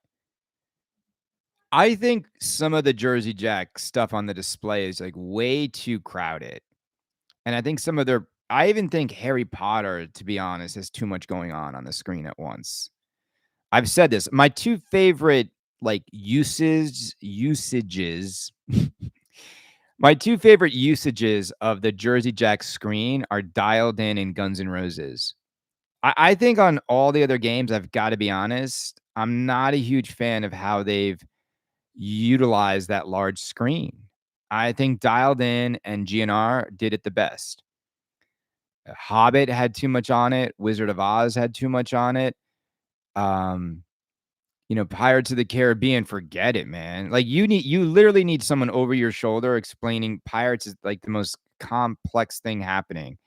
I think some of the Jersey Jack stuff on the display is like way too crowded. And I think I even think Harry Potter, to be honest, has too much going on the screen at once. I've said this. My two favorite like usages my two favorite usages of the Jersey Jack screen are Dialed In and Guns N' Roses. I think on all the other games, I've got to be honest, I'm not a huge fan of how they've utilized that large screen. I think Dialed In and GNR did it the best. Hobbit had too much on it. Wizard of Oz had too much on it. Um, Pirates of the Caribbean, forget it, man. Like you literally need someone over your shoulder explaining Pirates is like the most complex thing happening.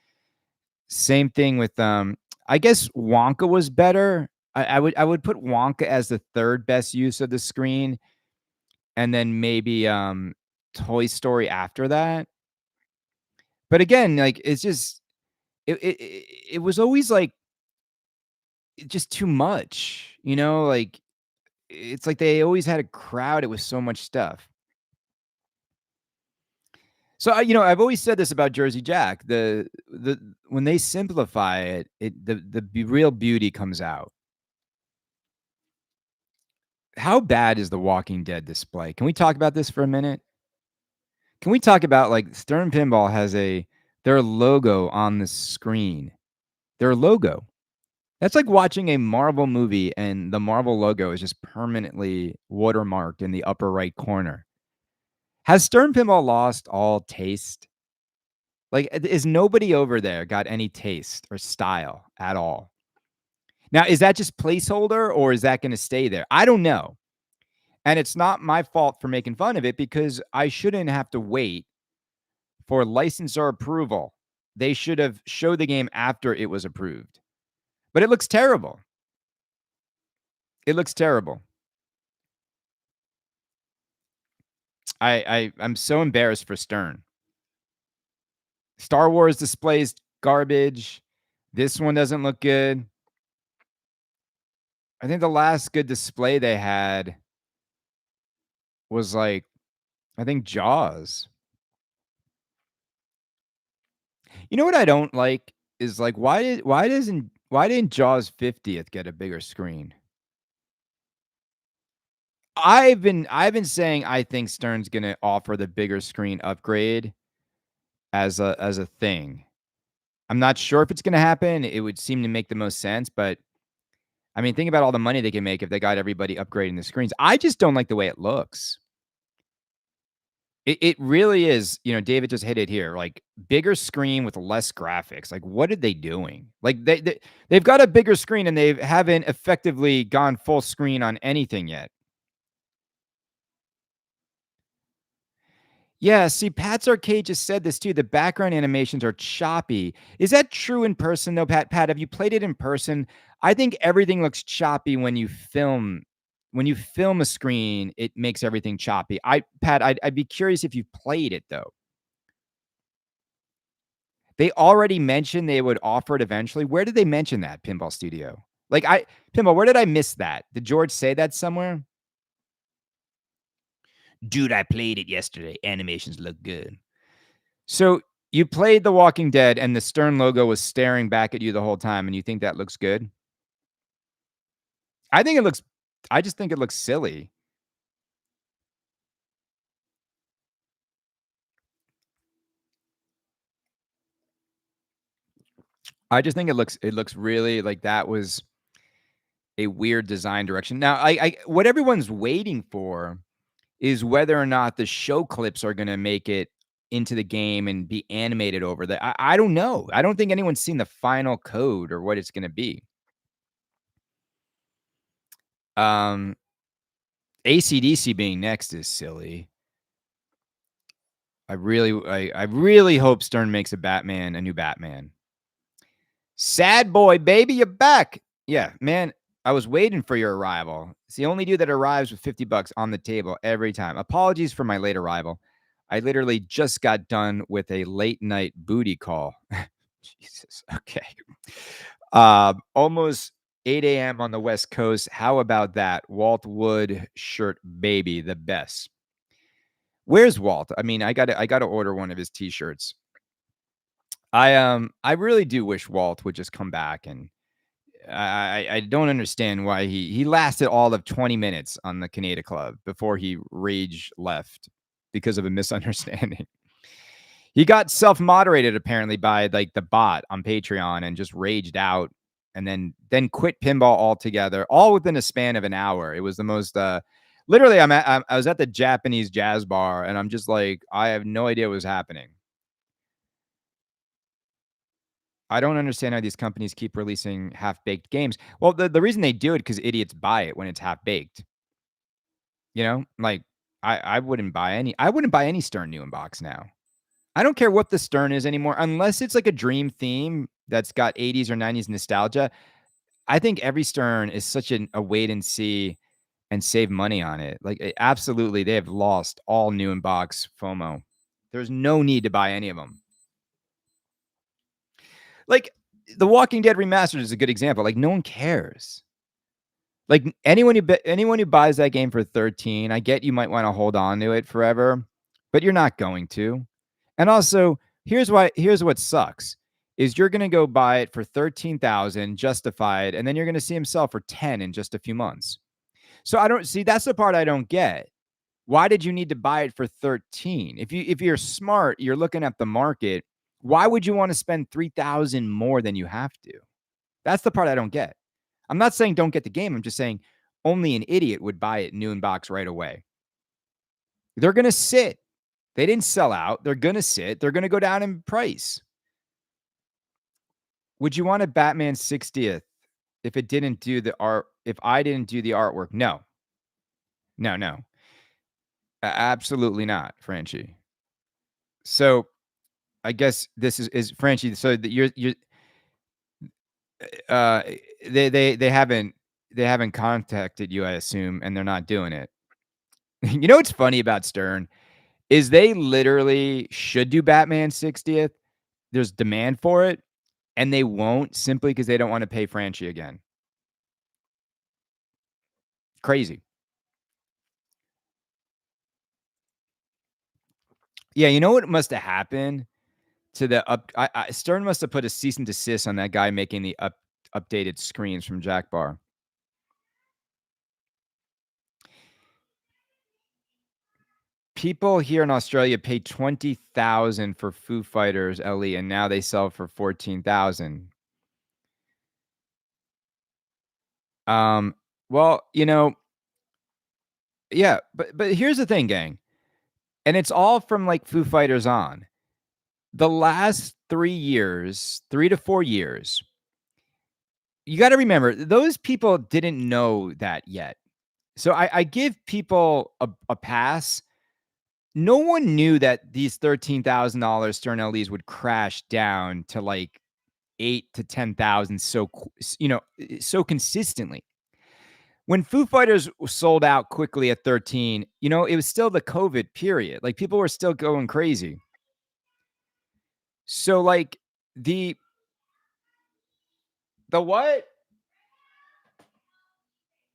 Same thing with I guess Wonka was better. I would put Wonka as the third best use of the screen. and then maybe, Toy Story after that. But again, like, it's just it was always, like, just too much, you know? Like, it's like they always had to crowd it with so much stuff. So, I've always said this about Jersey Jack. The when they simplify it, the real beauty comes out. How bad is the Walking Dead display? Can we talk about this for a minute? Can we talk about, like, Stern Pinball has their logo on the screen. Their logo. That's like watching a Marvel movie and the Marvel logo is just permanently watermarked in the upper right corner. Has Stern Pinball lost all taste? Like, is nobody over there got any taste or style at all? Now, is that just placeholder or is that gonna stay there? I don't know. And it's not my fault for making fun of it because I shouldn't have to wait for licensor approval. They should have showed the game after it was approved. But it looks terrible. It looks terrible. I'm so embarrassed for Stern. Star Wars displays garbage. This one doesn't look good. I think the last good display they had was like, I think Jaws. You know what I don't like is like why didn't Jaws 50th get a bigger screen? I've been saying I think Stern's gonna offer the bigger screen upgrade as a thing. I'm not sure if it's gonna happen. It would seem to make the most sense, but I mean, think about all the money they can make if they got everybody upgrading the screens. I just don't like the way it looks. It really is, David just hit it here, like, bigger screen with less graphics. Like, what are they doing? Like, they've got a bigger screen and they haven't effectively gone full screen on anything yet. Yeah, see, Pat's Arcade just said this too. The background animations are choppy. Is that true in person though, Pat? Pat, have you played it in person? I think everything looks choppy when you film. When you film a screen, it makes everything choppy. Pat, I'd be curious if you played it though. They already mentioned they would offer it eventually. Where did they mention that, Pinball Studio? Like Pinball, where did I miss that? Did George say that somewhere? Dude, I played it yesterday. Animations look good. So you played The Walking Dead and the Stern logo was staring back at you the whole time, and you think that looks good? I think it looks I just think it looks silly. I just think it looks really like that was a weird design direction. Now, I what everyone's waiting for is whether or not the show clips are gonna make it into the game and be animated over that. I don't know. I don't think anyone's seen the final code or what it's gonna be. Um, AC/DC being next is silly. I really hope Stern makes a new Batman. Sad boy, baby, you're back. Yeah, man, I was waiting for your arrival. It's the only dude that arrives with 50 bucks on the table every time. Apologies for my late arrival. I literally just got done with a late night booty call. Jesus. Okay. Almost 8 a.m. on the West Coast. How about that? Walt Wood shirt, baby, the best. Where's Walt? I mean, I gotta order one of his t-shirts. I really do wish Walt would just come back, and I don't understand why he lasted all of 20 minutes on the Kaneda Club before he rage left because of a misunderstanding. He got self-moderated apparently by like the bot on Patreon and just raged out and then quit pinball altogether, all within a span of an hour. It was the most literally I was at the Japanese jazz bar and I'm just like, I have no idea what was happening. I don't understand how these companies keep releasing half-baked games. Well, the reason they do it because idiots buy it when it's half-baked. Like I wouldn't buy any Stern new in box now. I don't care what the Stern is anymore, unless it's like a dream theme that's got 80s or 90s nostalgia. I think every Stern is such a wait and see, and save money on it. Like, absolutely, they have lost all new in box FOMO. There's no need to buy any of them. Like, The Walking Dead Remastered is a good example. Like, no one cares. Like, anyone who buys that game for 13, I get you might wanna hold on to it forever, but you're not going to. And also, here's what sucks, is you're gonna go buy it for 13,000 justified, and then you're gonna see him sell for 10 in just a few months. So I don't see, that's the part I don't get. Why did you need to buy it for 13? If you're smart, you're looking at the market, why would you wanna spend 3,000 more than you have to? That's the part I don't get. I'm not saying don't get the game. I'm just saying only an idiot would buy it new in box right away. They're going to sit. They didn't sell out. They're going to sit. They're going to go down in price. Would you want a Batman 60th if it didn't do the art? If I didn't do the artwork? No. No, no. Absolutely not, Franchi. So I guess this is Franchi. So that you're uh they haven't contacted you, I assume, and they're not doing it. You know what's funny about Stern is they literally should do Batman 60th. There's demand for it, and they won't simply because they don't want to pay Franchi again. Crazy. Yeah, you know what must have happened to the up? Stern must have put a cease and desist on that guy making the updated screens from Jack Bar. People here in Australia paid 20,000 for Foo Fighters LE, and now they sell for 14,000. Well, yeah, but here's the thing, gang, and it's all from like Foo Fighters on. The last 3 years, 3 to 4 years, you got to remember those people didn't know that yet. So I give people a pass. No one knew that these $13,000 Stern LEs would crash down to like 8 to 10,000 so consistently. When Foo Fighters sold out quickly at 13, it was still the COVID period. Like people were still going crazy. So like the what?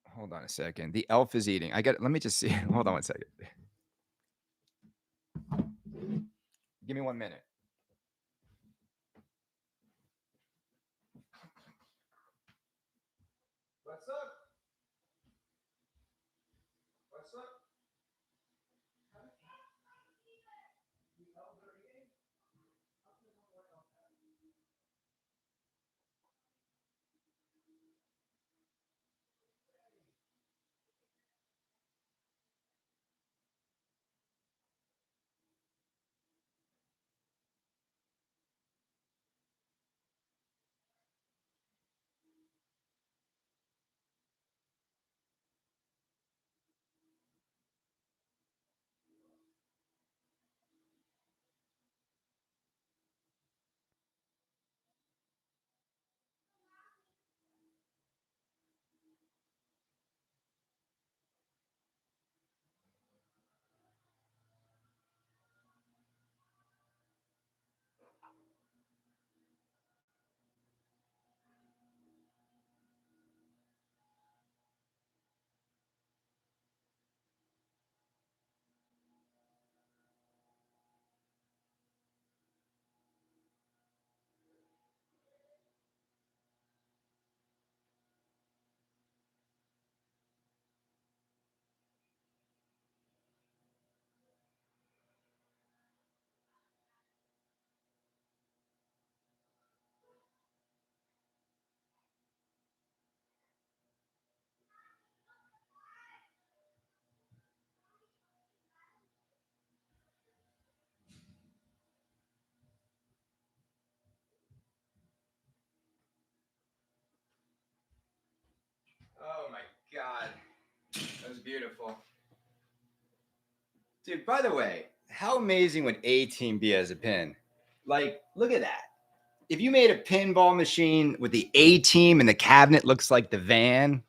Hold on a second. The elf is eating. Let me just see. Hold on one second. Give me 1 minute. What's up? What's up? Oh my God. That was beautiful. Dude, by the way, how amazing would A Team be as a pin? Like, look at that. If you made a pinball machine with the A Team and the cabinet looks like the van,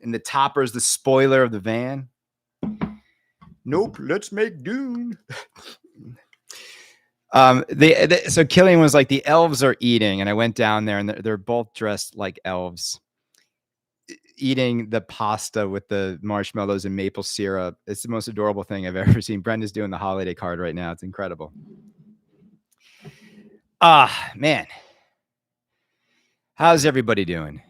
and the topper's the spoiler of the van. Nope, let's make Dune. So Killian was like, the elves are eating, and I went down there, and they're both dressed like elves, eating the pasta with the marshmallows and maple syrup. It's the most adorable thing I've ever seen. Brenda's doing the holiday card right now. It's incredible. Ah, man. How's everybody doing?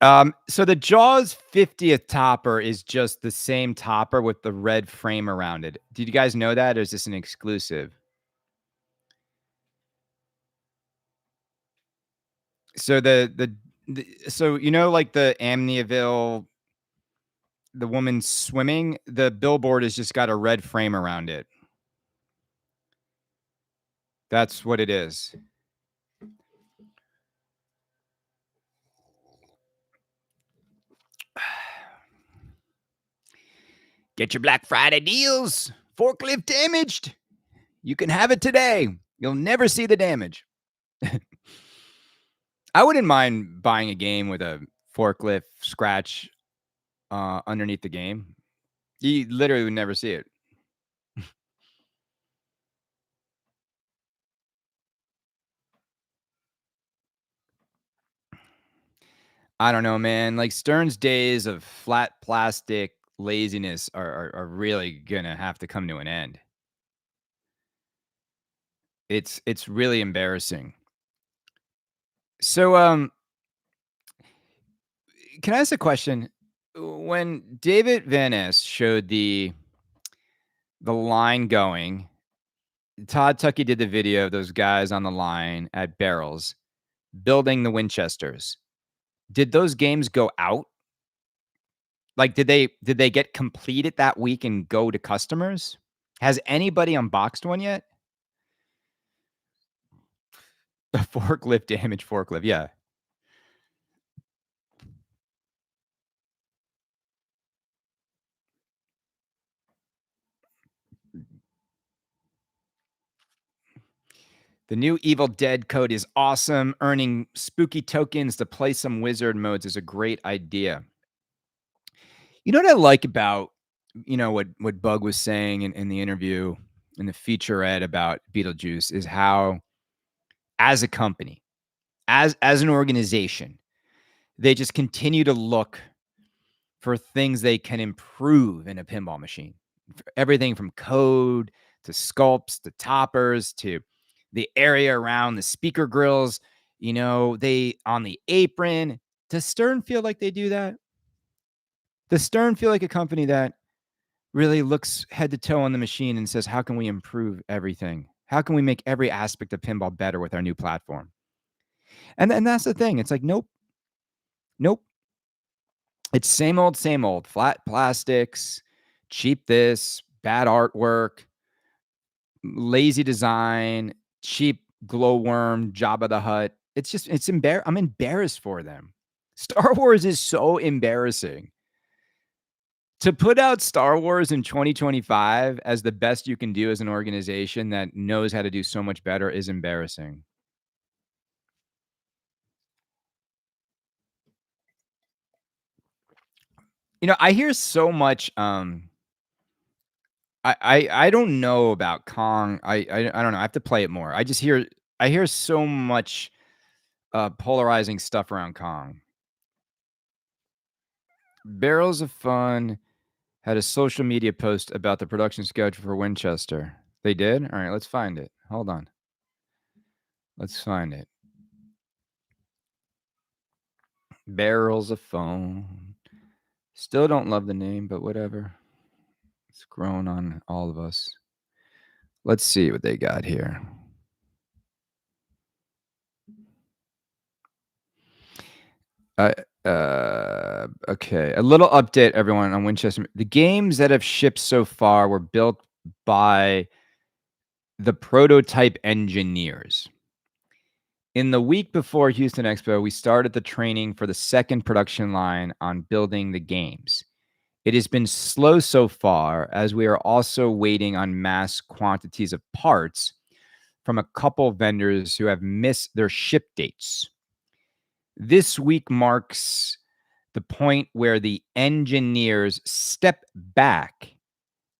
So the Jaws 50th topper is just the same topper with the red frame around it. Did you guys know that, or is this an exclusive? So so you know, like the Amityville, the woman swimming, the billboard has just got a red frame around it. That's what it is. Get your Black Friday deals. Forklift damaged. You can have it today. You'll never see the damage. I wouldn't mind buying a game with a forklift scratch underneath the game. You literally would never see it. I don't know, man. Like Stern's days of flat plastic laziness are really gonna have to come to an end. It's really embarrassing. So can I ask a question? When David Van Ness showed the line going, Todd Tuckey did the video of those guys on the line at Barrels building the Winchesters. Did those games go out? Like, did they get completed that week and go to customers? Has anybody unboxed one yet? The forklift damage forklift, yeah. The new Evil Dead code is awesome. Earning spooky tokens to play some wizard modes is a great idea. You know what I like about, what Bug was saying in the interview, in the featurette about Beetlejuice, is how, as a company, as an organization, they just continue to look for things they can improve in a pinball machine. Everything from code to sculpts to toppers to the area around the speaker grills, they on the apron. Does Stern feel like they do that? Does Stern feel like a company that really looks head to toe on the machine and says, how can we improve everything? How can we make every aspect of pinball better with our new platform? And that's the thing. It's like, nope. It's same old, flat plastics, cheap this, bad artwork, lazy design, cheap glowworm, Jabba the Hutt. I'm embarrassed for them. Star Wars is so embarrassing. To put out Star Wars in 2025 as the best you can do as an organization that knows how to do so much better is embarrassing. I hear so much. I don't know about Kong. I don't know. I have to play it more. I hear so much polarizing stuff around Kong. Barrels of Fun had a social media post about the production schedule for Winchester. They did? All right, let's find it. Hold on. Let's find it. Barrels of Fun. Still don't love the name, but whatever. It's grown on all of us. Let's see what they got here. Okay. A little update, everyone, on Winchester. The games that have shipped so far were built by the prototype engineers. In the week before Houston Expo, we started the training for the second production line on building the games. It has been slow so far, as we are also waiting on mass quantities of parts from a couple vendors who have missed their ship dates. This week marks the point where the engineers step back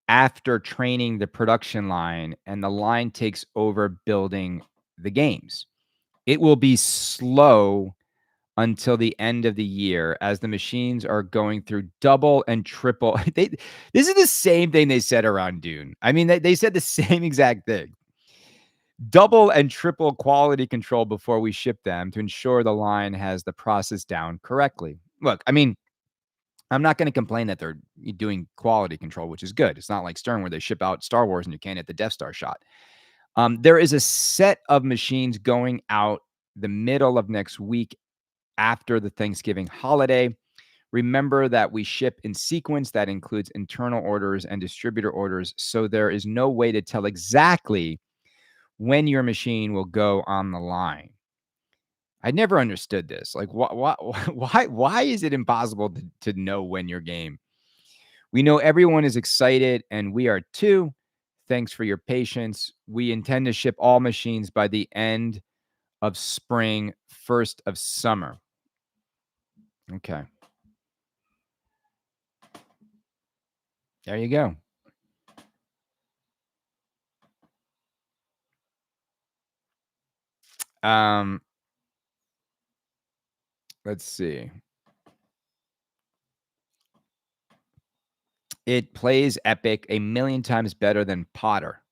after training the production line and the line takes over building the games. It will be slow until the end of the year as the machines are going through double and triple. This is the same thing they said around Dune. I mean, they said the same exact thing. Double and triple quality control before we ship them to ensure the line has the process down correctly. Look, I mean, I'm not going to complain that they're doing quality control, which is good. It's not like Stern where they ship out Star Wars and you can't hit the Death Star shot. There is a set of machines going out the middle of next week after the Thanksgiving holiday. Remember that we ship in sequence that includes internal orders and distributor orders. So there is no way to tell exactly when your machine will go on the line. I never understood this. Like, why is it impossible to know when your game? We know everyone is excited, and we are too. Thanks for your patience. We intend to ship all machines by the end of spring, first of summer. Okay. There you go. Um, let's see. It plays Epic a million times better than Potter.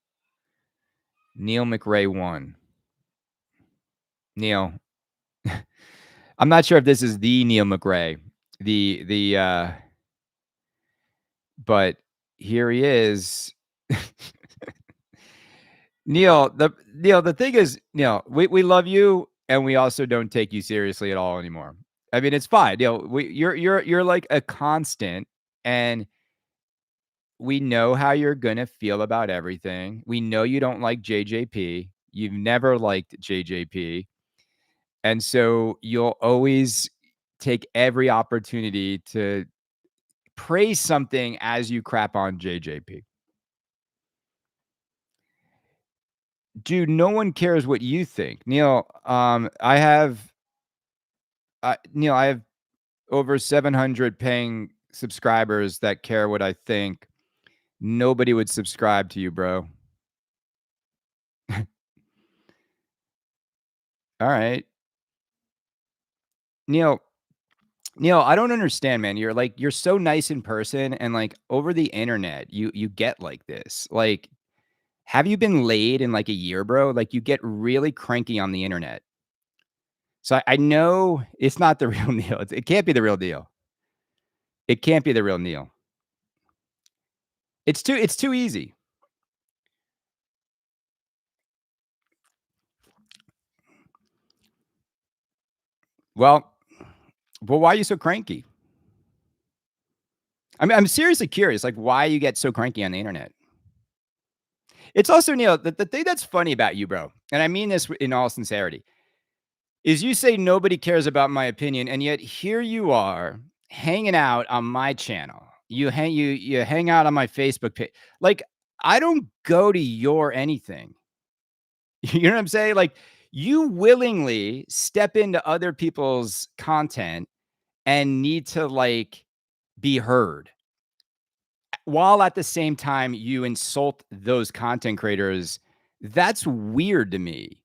Neil McRae won. Neil, I'm not sure if this is the Neil McRae, but here he is. Neil, the thing is, Neil, we love you, and we also don't take you seriously at all anymore. I mean, it's fine. You're like a constant, and we know how you're gonna feel about everything. We know you don't like JJP. You've never liked JJP. And so you'll always take every opportunity to praise something as you crap on JJP. Dude, no one cares what you think. Neil, Neil, I have over 700 paying subscribers that care what I think. Nobody would subscribe to you, bro. All right. Neil, I don't understand, man. You're so nice in person and like over the internet, you get like this. Like, have you been laid in like a year, bro? Like you get really cranky on the internet. So I know it's not the real Neil. It can't be the real deal. It can't be the real Neil. It's too easy. Well, why are you so cranky? I'm seriously curious, like why you get so cranky on the internet. It's also Neil, the thing that's funny about you, bro, and I mean this in all sincerity, is you say nobody cares about my opinion, and yet here you are hanging out on my channel. You hang out on my Facebook page. Like, I don't go to your anything. You know what I'm saying? Like, you willingly step into other people's content and need to like be heard while at the same time you insult those content creators. That's weird to me.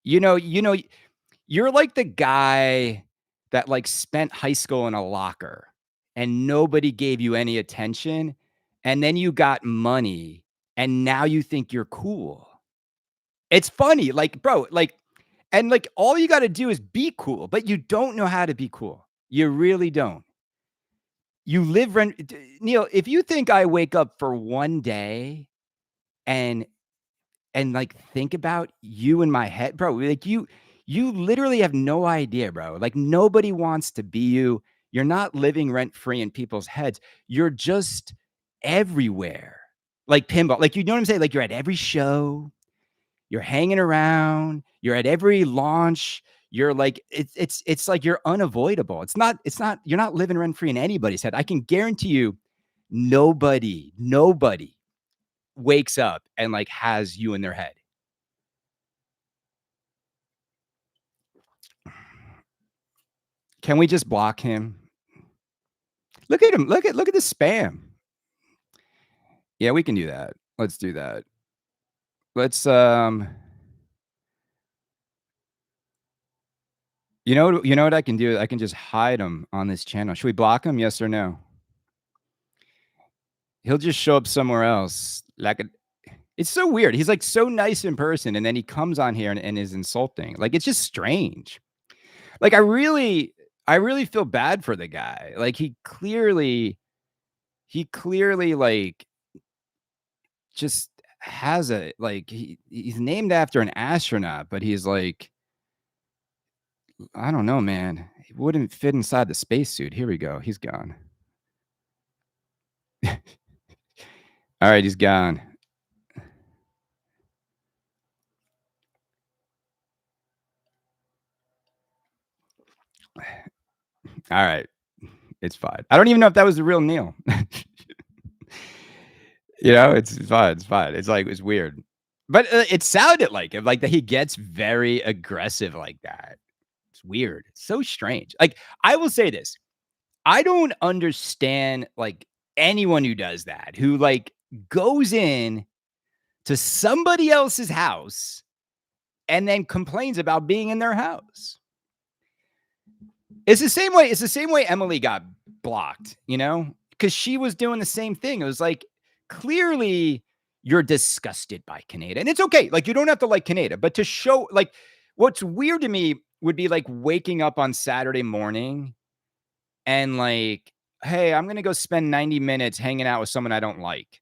You know, you're like the guy that like spent high school in a locker and nobody gave you any attention. And then you got money and now you think you're cool. It's funny, like, bro, like, and like all you got to do is be cool, but you don't know how to be cool. You really don't. You live rent. Neil, if you think I wake up for one day and like think about you in my head, bro. Like you literally have no idea, bro. Like nobody wants to be you. You're not living rent free in people's heads. You're just everywhere. Like Pinball. Like you know what I'm saying? Like you're at every show, you're hanging around, you're at every launch. You're like it's like you're unavoidable. It's not you're not living rent free in anybody's head. I can guarantee you nobody wakes up and like has you in their head. Can we just block him? Look at him. Look at the spam. Yeah, we can do that. Let's do that. Let's you know what I can do? I can just hide him on this channel. Should we block him? Yes or no? He'll just show up somewhere else. It's so weird. He's like so nice in person, and then he comes on here and is insulting. Like it's just strange. Like I really feel bad for the guy. Like he clearly like just has a like he's named after an astronaut, but he's like I don't know, man. He wouldn't fit inside the spacesuit. Here we go. He's gone. All right, he's gone. All right. It's fine. I don't even know if that was the real Neil. It's fine. It's fine. It's like it's weird. But it sounded like him, like that he gets very aggressive like that. It's weird. It's so strange. Like I will say this. I don't understand like anyone who does that, who like goes in to somebody else's house and then complains about being in their house. It's the same way Emily got blocked, because she was doing the same thing. It was like, clearly you're disgusted by Kaneda. And it's okay. Like, you don't have to like Kaneda, but to show, like, what's weird to me would be like waking up on Saturday morning and like, hey, I'm going to go spend 90 minutes hanging out with someone I don't like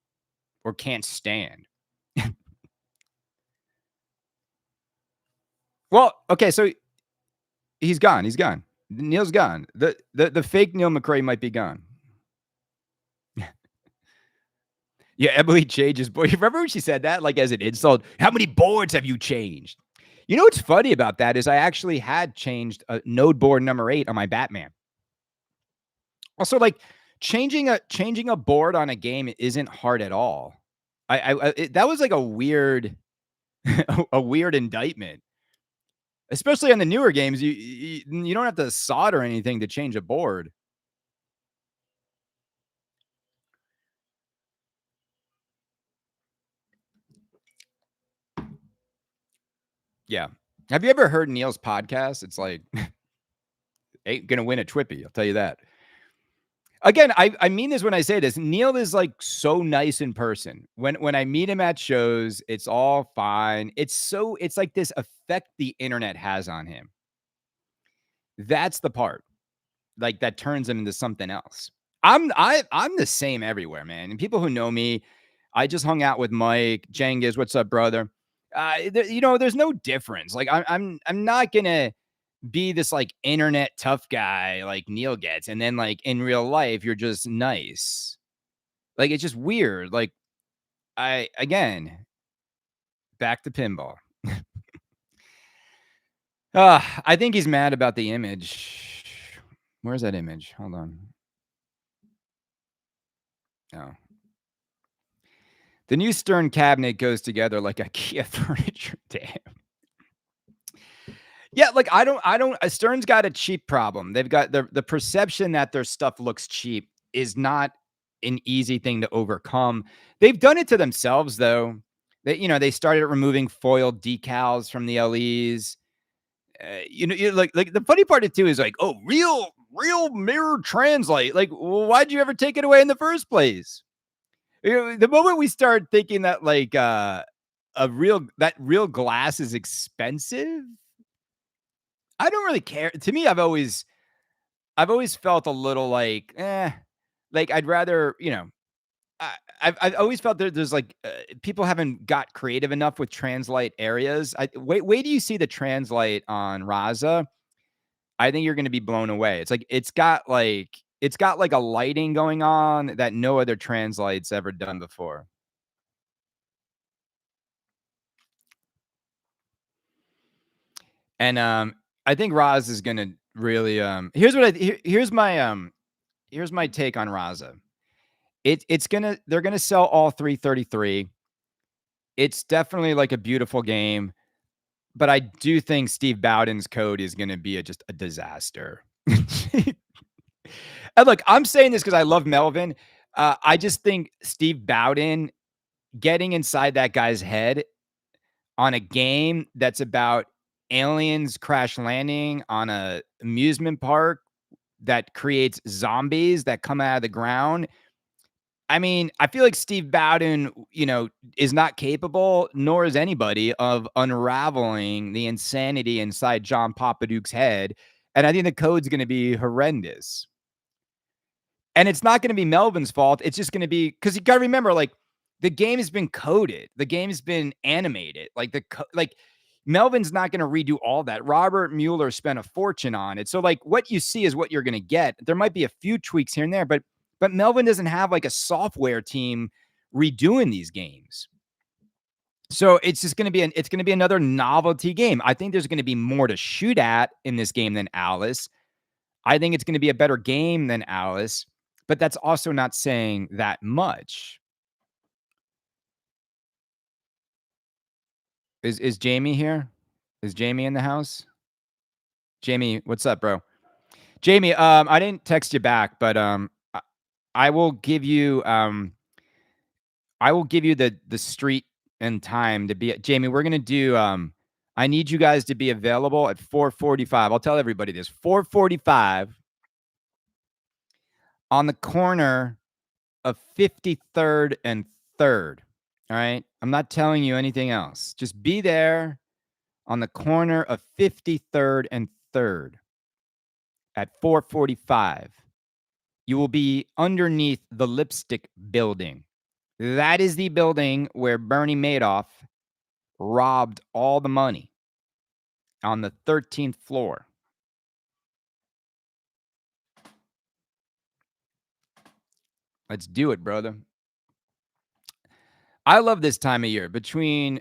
or can't stand. Well, okay, so he's gone. He's gone. Neil's gone. The fake Neil McCrae might be gone. Yeah, Emily changes board. Remember when she said that, like as an insult? How many boards have you changed? You know what's funny about that is I actually had changed a node board number 8 on my Batman. Also, like changing a board on a game isn't hard at all. That was like a weird a weird indictment, especially on the newer games. You don't have to solder anything to change a board. Yeah. Have you ever heard Neil's podcast? It's like ain't gonna win a Twippy. I'll tell you that. Again, I mean this when I say this. Neil is like so nice in person. When I meet him at shows, it's all fine. It's like this effect the internet has on him. That's the part. Like that turns him into something else. I'm the same everywhere, man. And people who know me, I just hung out with Mike, Jengiz, what's up, brother? There's no difference. Like I'm not gonna be this like internet tough guy like Neil gets, and then like in real life you're just nice. Like it's just weird. Like I again back to pinball. I think he's mad about the image. Where's that image? Hold on. Oh. The new Stern cabinet goes together like IKEA furniture. Damn. Yeah, like I don't Stern's got a cheap problem. They've got the perception that their stuff looks cheap is not an easy thing to overcome. They've done it to themselves though. They started removing foil decals from the LEs. Like the funny part of it too is like, oh, real mirror translate. Like, well, why'd you ever take it away in the first place? The moment we start thinking that like real glass is expensive, I don't really care. To me, I've always felt a little like, like I'd rather, I've always felt that there's like people haven't got creative enough with translate areas. Wait do you see the translate on Raza? I think you're going to be blown away. It's got like a lighting going on that no other translate's ever done before. And I think Raz is going to really here's my take on Raza. They're gonna sell all 333. It's definitely like a beautiful game, but I do think Steve Bowden's code is gonna be just a disaster. And look, I'm saying this because I love Melvin. I just think Steve Bowden getting inside that guy's head on a game that's about aliens crash landing on a amusement park that creates zombies that come out of the ground. I mean, I feel like Steve Bowden, is not capable, nor is anybody, of unraveling the insanity inside John Papaduke's head. And I think the code's going to be horrendous. And it's not gonna be Melvin's fault. It's just gonna be because you gotta remember, like, the game has been coded. The game's been animated. Like, Melvin's not gonna redo all that. Robert Mueller spent a fortune on it. So, like, what you see is what you're gonna get. There might be a few tweaks here and there, but Melvin doesn't have, like, a software team redoing these games. So, it's just gonna be it's gonna be another novelty game. I think there's gonna be more to shoot at in this game than Alice. I think it's gonna be a better game than Alice, but that's also not saying that much. Is Jamie here? Is Jamie in the house? Jamie, what's up, bro? Jamie, I didn't text you back, but I will give you the street and time to be Jamie, we're gonna do I need you guys to be available at 4:45. I'll tell everybody this. 4:45 on the corner of 53rd and 3rd. All right. I'm not telling you anything else. Just be there on the corner of 53rd and 3rd at 4:45. You will be underneath the Lipstick Building. That is the building where Bernie Madoff robbed all the money on the 13th floor. Let's do it, brother. I love this time of year between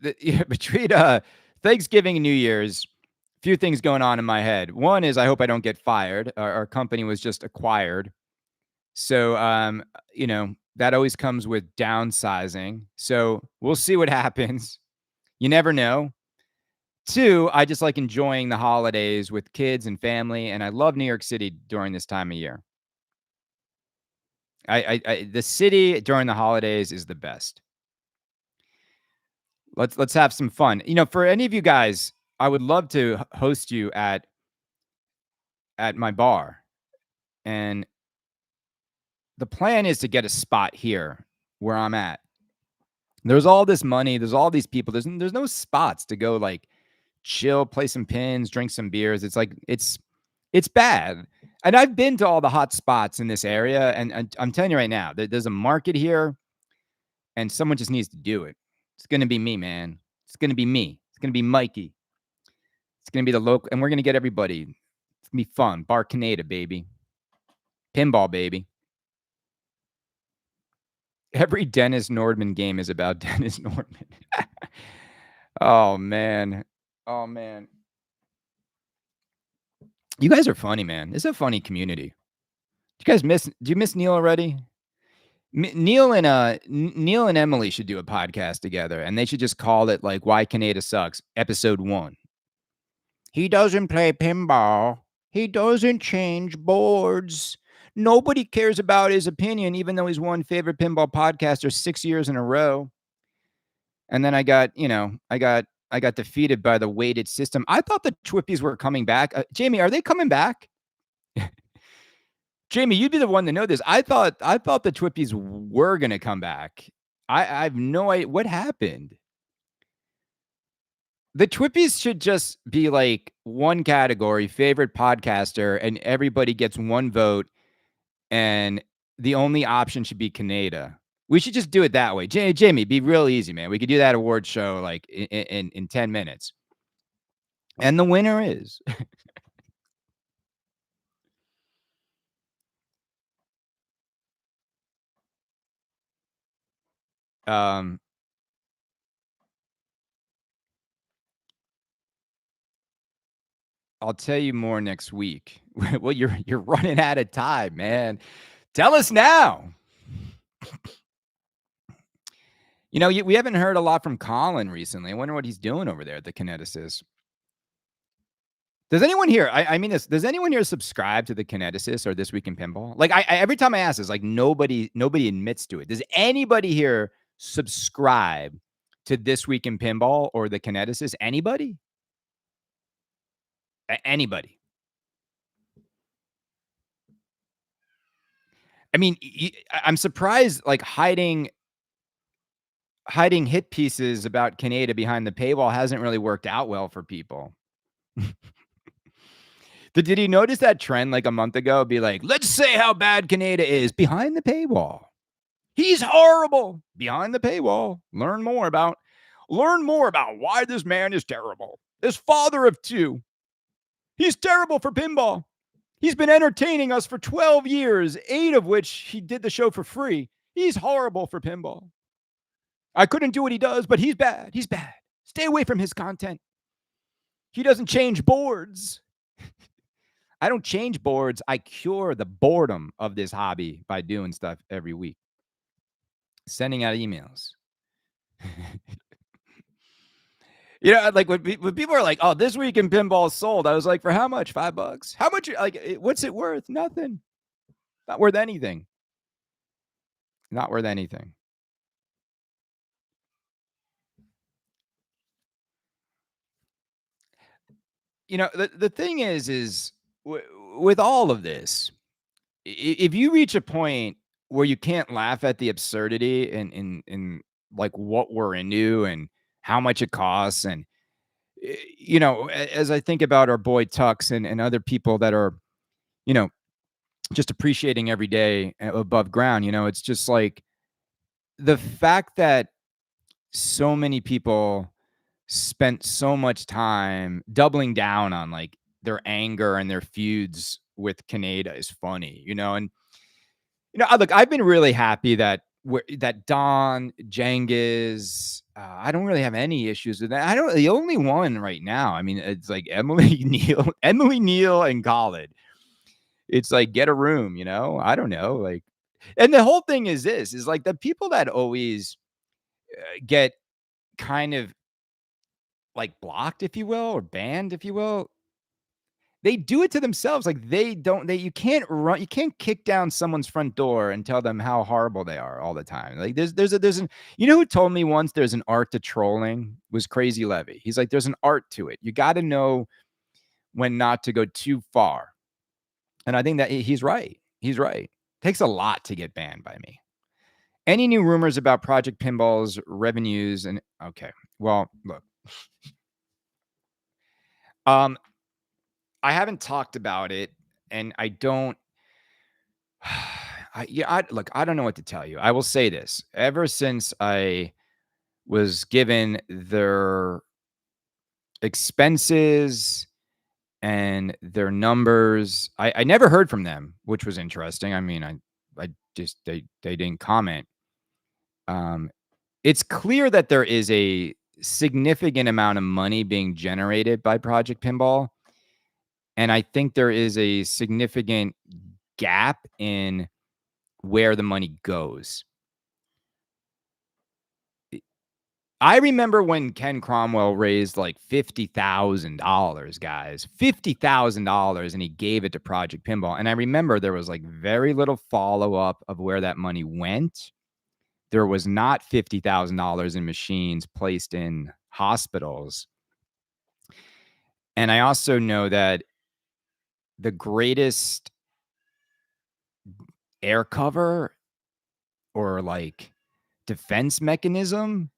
between Thanksgiving and New Year's. Few things going on in my head. One is I hope I don't get fired. Our company was just acquired. So, that always comes with downsizing. So we'll see what happens. You never know. Two, I just like enjoying the holidays with kids and family, and I love New York City during this time of year. The city during the holidays is the best. Let's have some fun. For any of you guys, I would love to host you at my bar, and the plan is to get a spot here where I'm at. There's all this money, there's all these people. There's no spots to go like chill, play some pins, drink some beers. It's like it's bad. And I've been to all the hot spots in this area, and I'm telling you right now, there's a market here, and someone just needs to do it. It's gonna be me, man. It's gonna be me. It's gonna be Mikey. It's gonna be the local, and we're gonna get everybody. It's gonna be fun. Bar Kaneda, baby. Pinball, baby. Every Dennis Nordman game is about Dennis Nordman. Oh man. Oh man. You guys are funny, man. It's a funny community. Do you miss Neil already? Neil and Emily should do a podcast together, and they should just call it like "Why Kaneda Sucks" episode 1. He doesn't play pinball. He doesn't change boards. Nobody cares about his opinion, even though he's won favorite pinball podcaster 6 years in a row. And then I got defeated by the weighted system. I thought the Twippies were coming back. Jamie, are they coming back? Jamie, you'd be the one to know this. I thought the Twippies were gonna come back. I have no idea what happened. The Twippies should just be like one category, favorite podcaster, and everybody gets one vote, and the only option should be Kaneda. We should just do it that way. Jamie, be real easy, man. We could do that award show like in 10 minutes. And the winner is um I'll tell you more next week. Well, you're running out of time, man. Tell us now. We haven't heard a lot from Colin recently. I wonder what he's doing over there at the Kineticists. Does anyone here I mean this, does anyone here subscribe to the Kineticist or This Week in Pinball? Like, I every time I ask this, like, nobody admits to it. Does anybody here subscribe to This Week in Pinball or the Kineticist? Anybody? Anybody? I mean, I'm surprised, like, hiding hit pieces about Kaneda behind the paywall hasn't really worked out well for people. Did you notice that trend like a month ago? Be like, let's say how bad Kaneda is behind the paywall. He's horrible behind the paywall. Learn more about why this man is terrible. This father of two. He's terrible for pinball. He's been entertaining us for 12 years, 8 of which he did the show for free. He's horrible for pinball. I couldn't do what he does, but he's bad. He's bad. Stay away from his content. He doesn't change boards. I don't change boards. I cure the boredom of this hobby by doing stuff every week, sending out emails. Like when people are like, "Oh, This Week in Pinball sold," I was like, "For how much? $5? How much? Like, what's it worth? Nothing. Not worth anything. Not worth anything." The thing is with all of this, if you reach a point where you can't laugh at the absurdity in like what we're into and how much it costs, and as I think about our boy Tux and other people that are, you know, just appreciating every day above ground, it's just like the fact that so many people spent so much time doubling down on like their anger and their feuds with Kaneda is funny, and look, I've been really happy that that Don Jengiz, I don't really have any issues with that. I don't. The only one right now, I mean, it's like Emily Neal, and Khaled. It's like get a room, I don't know, like, and the whole thing is this is like the people that always get kind of like blocked, if you will, or banned, if you will. They do it to themselves. Like you can't kick down someone's front door and tell them how horrible they are all the time. Like there's an, who told me once there's an art to trolling was Crazy Levy. He's like, there's an art to it. You got to know when not to go too far. And I think that he's right. He's right. Takes a lot to get banned by me. Any new rumors about Project Pinball's revenues? And okay, well, look, I haven't talked about it, and I don't. Look, I don't know what to tell you. I will say this: ever since I was given their expenses and their numbers, I never heard from them, which was interesting. I mean, I just they didn't comment. It's clear that there is a significant amount of money being generated by Project Pinball. And I think there is a significant gap in where the money goes. I remember when Ken Cromwell raised like $50,000, guys, $50,000, and he gave it to Project Pinball. And I remember there was like very little follow up of where that money went. There was not $50,000 in machines placed in hospitals. And I also know that the greatest air cover or like defense mechanism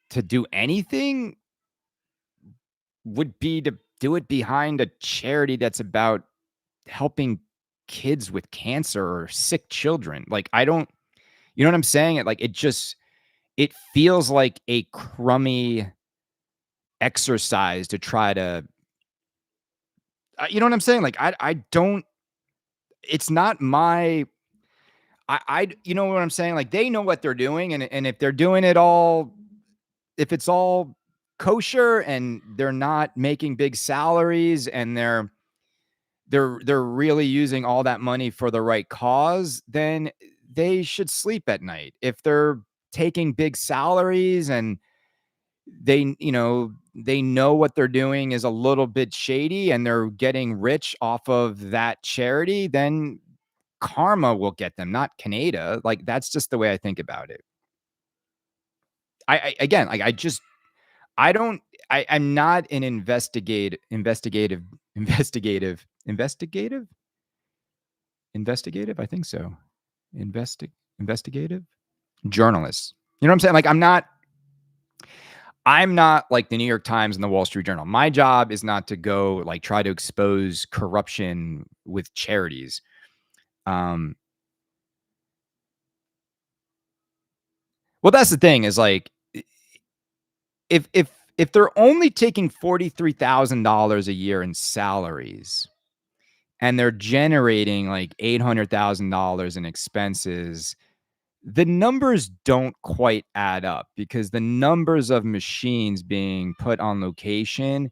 to do anything would be to do it behind a charity that's about helping kids with cancer or sick children. Like, I don't, you know what I'm saying? It feels like a crummy exercise to try to, you know what I'm saying? Like, I don't, it's not my, you know what I'm saying? Like, they know what they're doing. And if they're doing it all, if it's all kosher and they're not making big salaries and they're really using all that money for the right cause, then they should sleep at night. If they're taking big salaries and they, they know what they're doing is a little bit shady and they're getting rich off of that charity, then karma will get them, not Kaneda. Like, that's just the way I think about it. I again, like, I don't I'm not an investigative, investigative, I think so. Investigative journalist. You know what I'm saying? Like, I'm not like the New York Times and the Wall Street Journal. My job is not to go like try to expose corruption with charities. Um, well, that's the thing is like if they're only taking $43,000 a year in salaries and they're generating like $800,000 in expenses, the numbers don't quite add up because the numbers of machines being put on location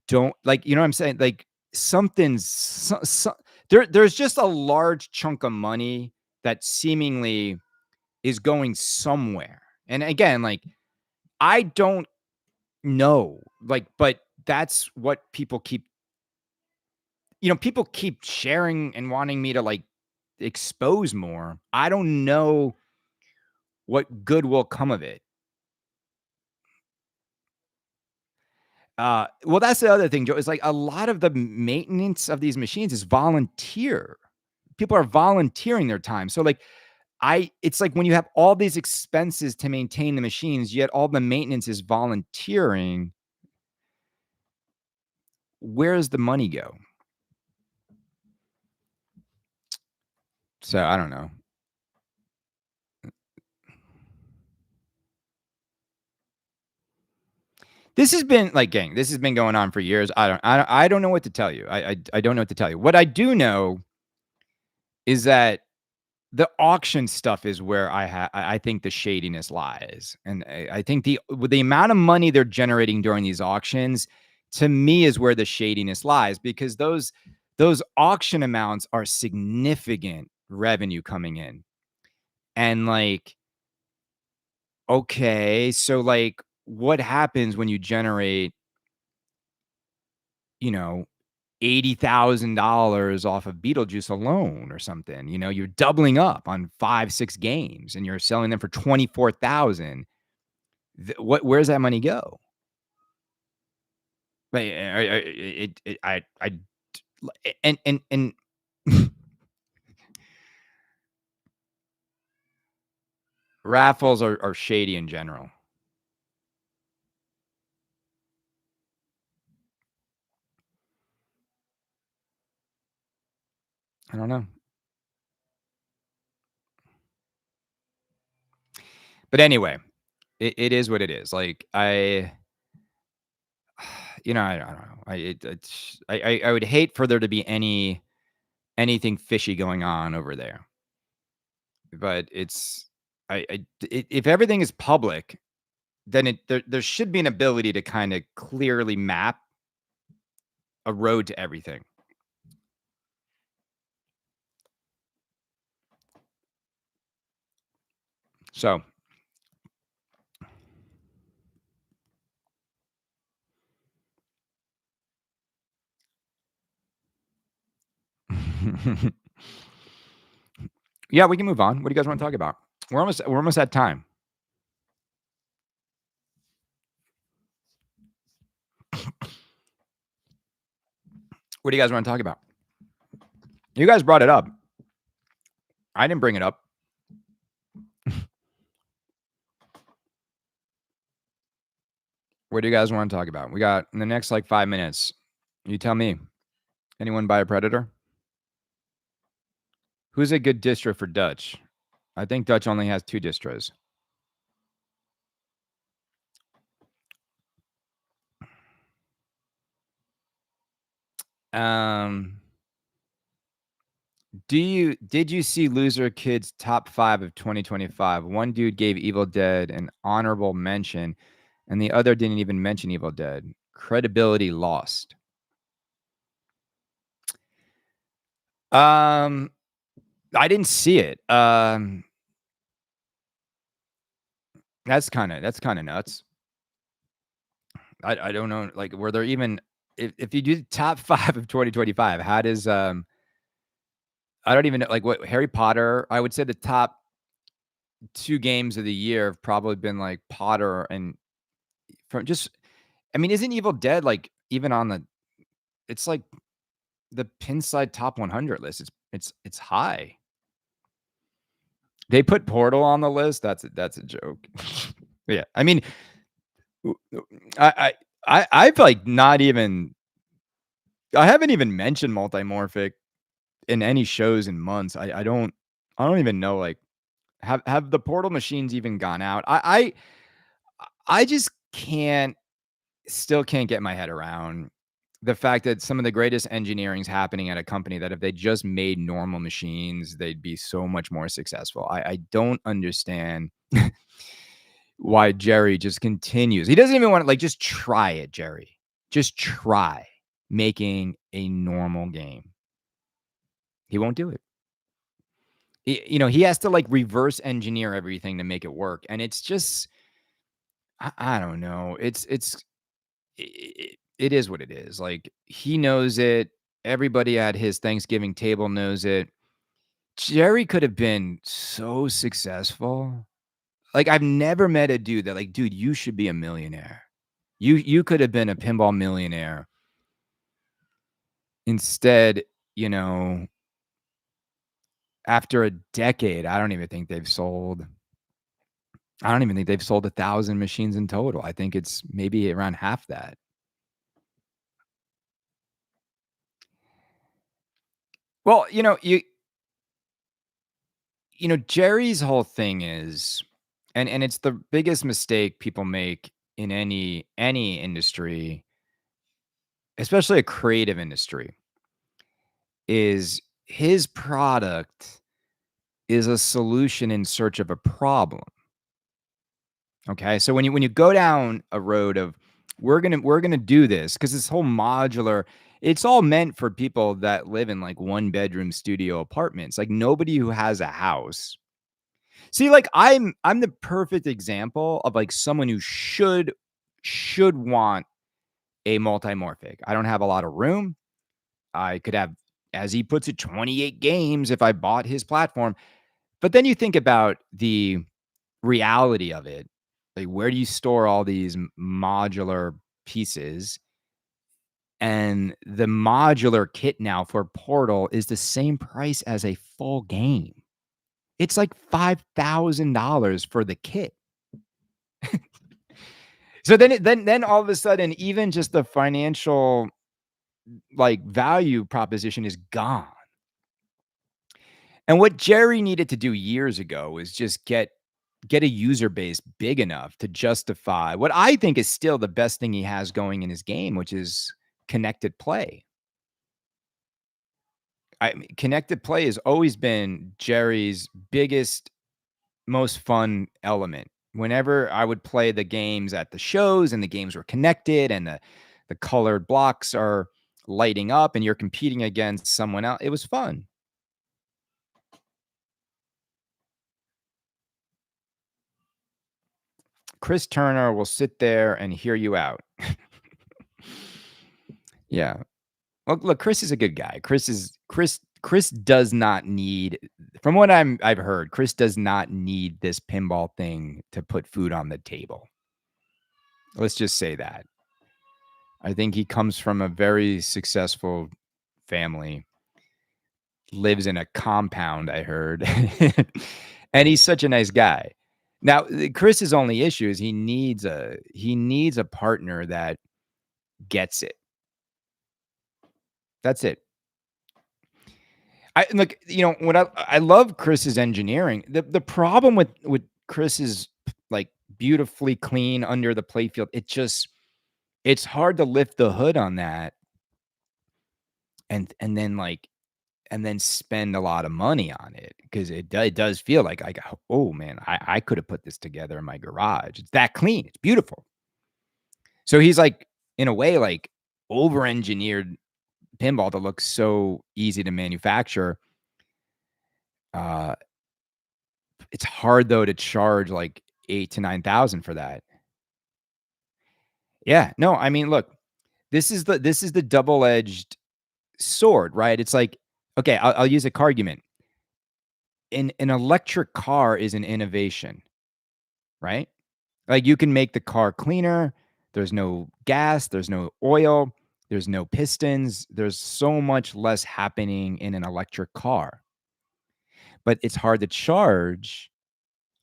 don't, like, you know what I'm saying? Like, there's just a large chunk of money that seemingly is going somewhere. And again, like, I don't know, like, but that's what people keep, people keep sharing and wanting me to like expose more. I don't know what good will come of it. Well, that's the other thing, Joe, is like a lot of the maintenance of these machines is volunteer. People are volunteering their time. So like it's like when you have all these expenses to maintain the machines, yet all the maintenance is volunteering, where does the money go? So I don't know. This has been like, gang, this has been going on for years. I don't know what to tell you. I don't know what to tell you. What I do know is that the auction stuff is where I think the shadiness lies, and I think with the amount of money they're generating during these auctions, to me, is where the shadiness lies, because those auction amounts are significant revenue coming in, and like, okay, so like, what happens when you generate, you know, $80,000 off of Beetlejuice alone or something? You're doubling up on 5, 6 games and you're selling them for 24,000. Where's that money go? Like, and raffles are shady in general. I don't know. But anyway, it is what it is. Like, I don't know. I would hate for there to be anything fishy going on over there. But if everything is public, then there should be an ability to kind of clearly map a road to everything. So yeah, we can move on. What do you guys want to talk about? We're almost at time. What do you guys want to talk about? You guys brought it up. I didn't bring it up. What do you guys want to talk about? We got in the next like 5 minutes. You tell me. Anyone buy a Predator? Who's a good distro for Dutch? I think Dutch only has 2 distros. Did you see Loser Kids top 5 of 2025? One dude gave Evil Dead an honorable mention, and the other didn't even mention Evil Dead. Credibility lost. I didn't see it. That's kind of nuts. I don't know, like, were there even if you do the top 5 of 2025, how does, I don't even know, like, what Harry Potter, I would say the top 2 games of the year have probably been, like, Potter and from just I mean, isn't Evil Dead, like, even on the it's like the Pinside top 100 list, it's high. They put Portal on the list, that's a joke. Yeah, I mean, w w I've, like, not even I haven't even mentioned Multimorphic in any shows in months. I don't even know, like, have the Portal machines even gone out? I just still can't get my head around the fact that some of the greatest engineering's happening at a company that if they just made normal machines, they'd be so much more successful. I don't understand why Jerry just continues. He doesn't even want to like just try it, Jerry. Just try making a normal game. He won't do it. He has to like reverse engineer everything to make it work. And it's just I don't know. It is what it is. Like, he knows it. Everybody at his Thanksgiving table knows it. Jerry could have been so successful. Like, I've never met a dude that like, "Dude, you should be a millionaire. You could have been a pinball millionaire." Instead, you know, after a decade, I don't even think they've sold 1,000 machines in total. I think it's maybe around half that. Well, Jerry's whole thing is and it's the biggest mistake people make in any industry, especially a creative industry, is his product is a solution in search of a problem. Okay? So when you go down a road of we're gonna do this because this whole modular, it's all meant for people that live in like one bedroom studio apartments. Like nobody who has a house. See, like, I'm the perfect example of, like, someone who should want a multimorphic. I don't have a lot of room. I could have, as he puts it, 28 games if I bought his platform. But then you think about the reality of it. Like, where do you store all these modular pieces? And the modular kit now for Portal is the same price as a full game. It's like $5,000 for the kit. So then all of a sudden, even just the financial, like, value proposition is gone. And what Jerry needed to do years ago was just get a user base big enough to justify what I think is still the best thing he has going in his game, which is connected play. I mean, connected play has always been Jerry's biggest, most fun element. Whenever I would play the games at the shows and the games were connected and the colored blocks are lighting up and you're competing against someone else, it was fun. Chris Turner will sit there and hear you out. Yeah. Well, look, Chris is a good guy. Chris does not need, from what I've heard, Chris does not need this pinball thing to put food on the table. Let's just say that. I think he comes from a very successful family, lives in a compound, I heard. And he's such a nice guy. Now, Chris's only issue is he needs a partner that gets it. That's it. I look, what I love Chris's engineering. The problem with Chris's like beautifully clean under the playfield, it's hard to lift the hood on that and then spend a lot of money on it because it does feel like I go, oh man, I could have put this together in my garage. It's that clean. It's beautiful. So he's like, in a way, like over engineered pinball that looks so easy to manufacture. Uh, it's hard though to charge like 8 to 9,000 for that. Yeah. No, I mean, look, this is the double-edged sword, right? It's like, okay, I'll use a car argument. An electric car is an innovation, right? Like, you can make the car cleaner. There's no gas, there's no oil, there's no pistons. There's so much less happening in an electric car. But it's hard to charge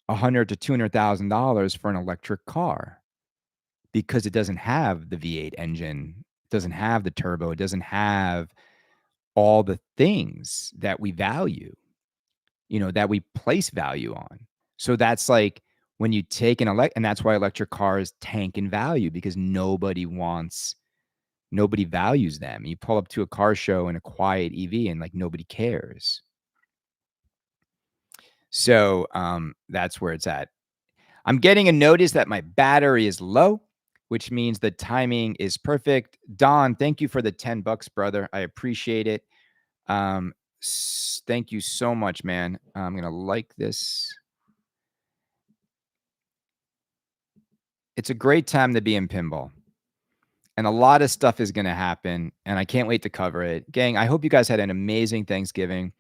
100 to $200,000 for an electric car because it doesn't have the V8 engine, it doesn't have the turbo, it doesn't have all the things that we value, that we place value on. So that's like when you take and that's why electric cars tank in value because nobody values them. You pull up to a car show in a quiet EV and like nobody cares. So that's where it's at. I'm getting a notice that my battery is low, which means the timing is perfect. Don, thank you for the $10, brother. I appreciate it. Thank you so much, man. I'm gonna like this. It's a great time to be in pinball, and a lot of stuff is gonna happen, and I can't wait to cover it. Gang, I hope you guys had an amazing Thanksgiving.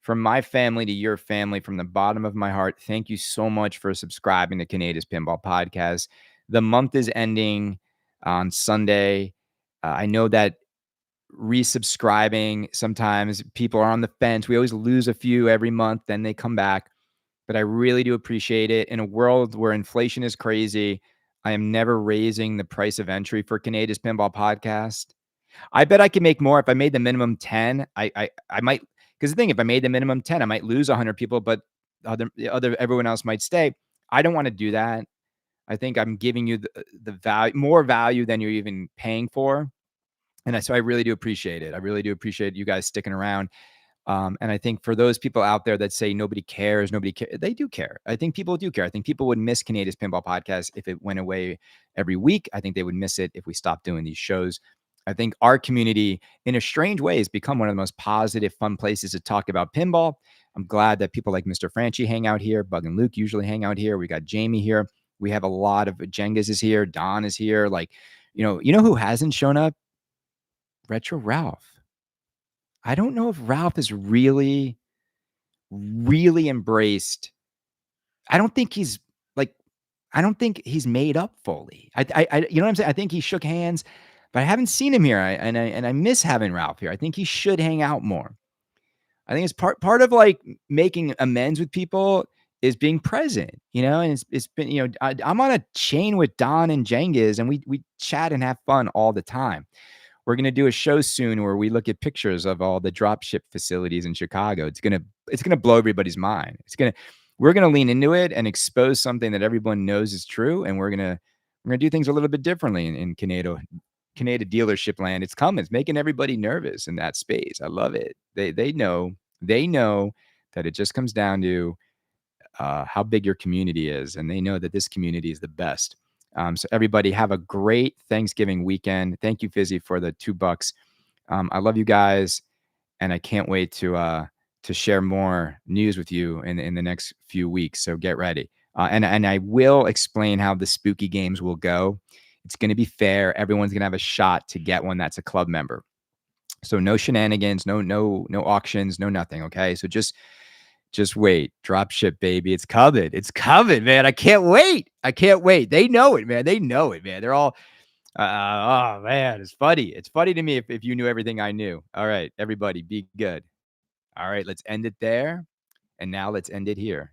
From my family to your family, from the bottom of my heart, thank you so much for subscribing to Kaneda's Pinball Podcast. The month is ending on Sunday. I know that resubscribing, sometimes people are on the fence. We always lose a few every month, then they come back. But I really do appreciate it. In a world where inflation is crazy, I am never raising the price of entry for Kaneda's Pinball Podcast. I bet I could make more if I made the minimum 10. I might, because the thing, if I made the minimum 10, I might lose 100 people, but everyone else might stay. I don't want to do that. I think I'm giving you the value, more value than you're even paying for. And so I really do appreciate it. I really do appreciate you guys sticking around. And I think for those people out there that say nobody cares, they do care. I think people do care. I think people would miss Canada's Pinball Podcast if it went away every week. I think they would miss it if we stopped doing these shows. I think our community, in a strange way, has become one of the most positive, fun places to talk about pinball. I'm glad that people like Mr. Franchi hang out here. Bug and Luke usually hang out here. We got Jamie here. We have a lot of Jengas is here. Don is here. Like, you know who hasn't shown up? Retro Ralph. I don't know if Ralph has really, really embraced. I don't think he's like, I don't think he's made up fully. You know what I'm saying? I think he shook hands, but I haven't seen him here. And I miss having Ralph here. I think he should hang out more. I think it's part of like making amends with people is being present, and it's been, I'm on a chain with Don and Jengiz and we chat and have fun all the time. We're going to do a show soon where we look at pictures of all the dropship facilities in Chicago. It's going to blow everybody's mind. We're going to lean into it and expose something that everyone knows is true. And we're going to do things a little bit differently in Kaneda dealership land. It's coming. It's making everybody nervous in that space. I love it. They know that it just comes down to how big your community is. And they know that this community is the best. So everybody have a great Thanksgiving weekend. Thank you, Fizzy, for the $2. I love you guys, and I can't wait to share more news with you in the next few weeks. So get ready. And I will explain how the spooky games will go. It's going to be fair. Everyone's going to have a shot to get one that's a club member. So no shenanigans, no auctions, no nothing. Okay. So just wait. Drop ship, baby. It's coming. It's coming, man. I can't wait. I can't wait. They know it, man. They know it, man. They're all, oh, man. It's funny. It's funny to me if you knew everything I knew. All right, everybody, be good. All right, let's end it there. And now let's end it here.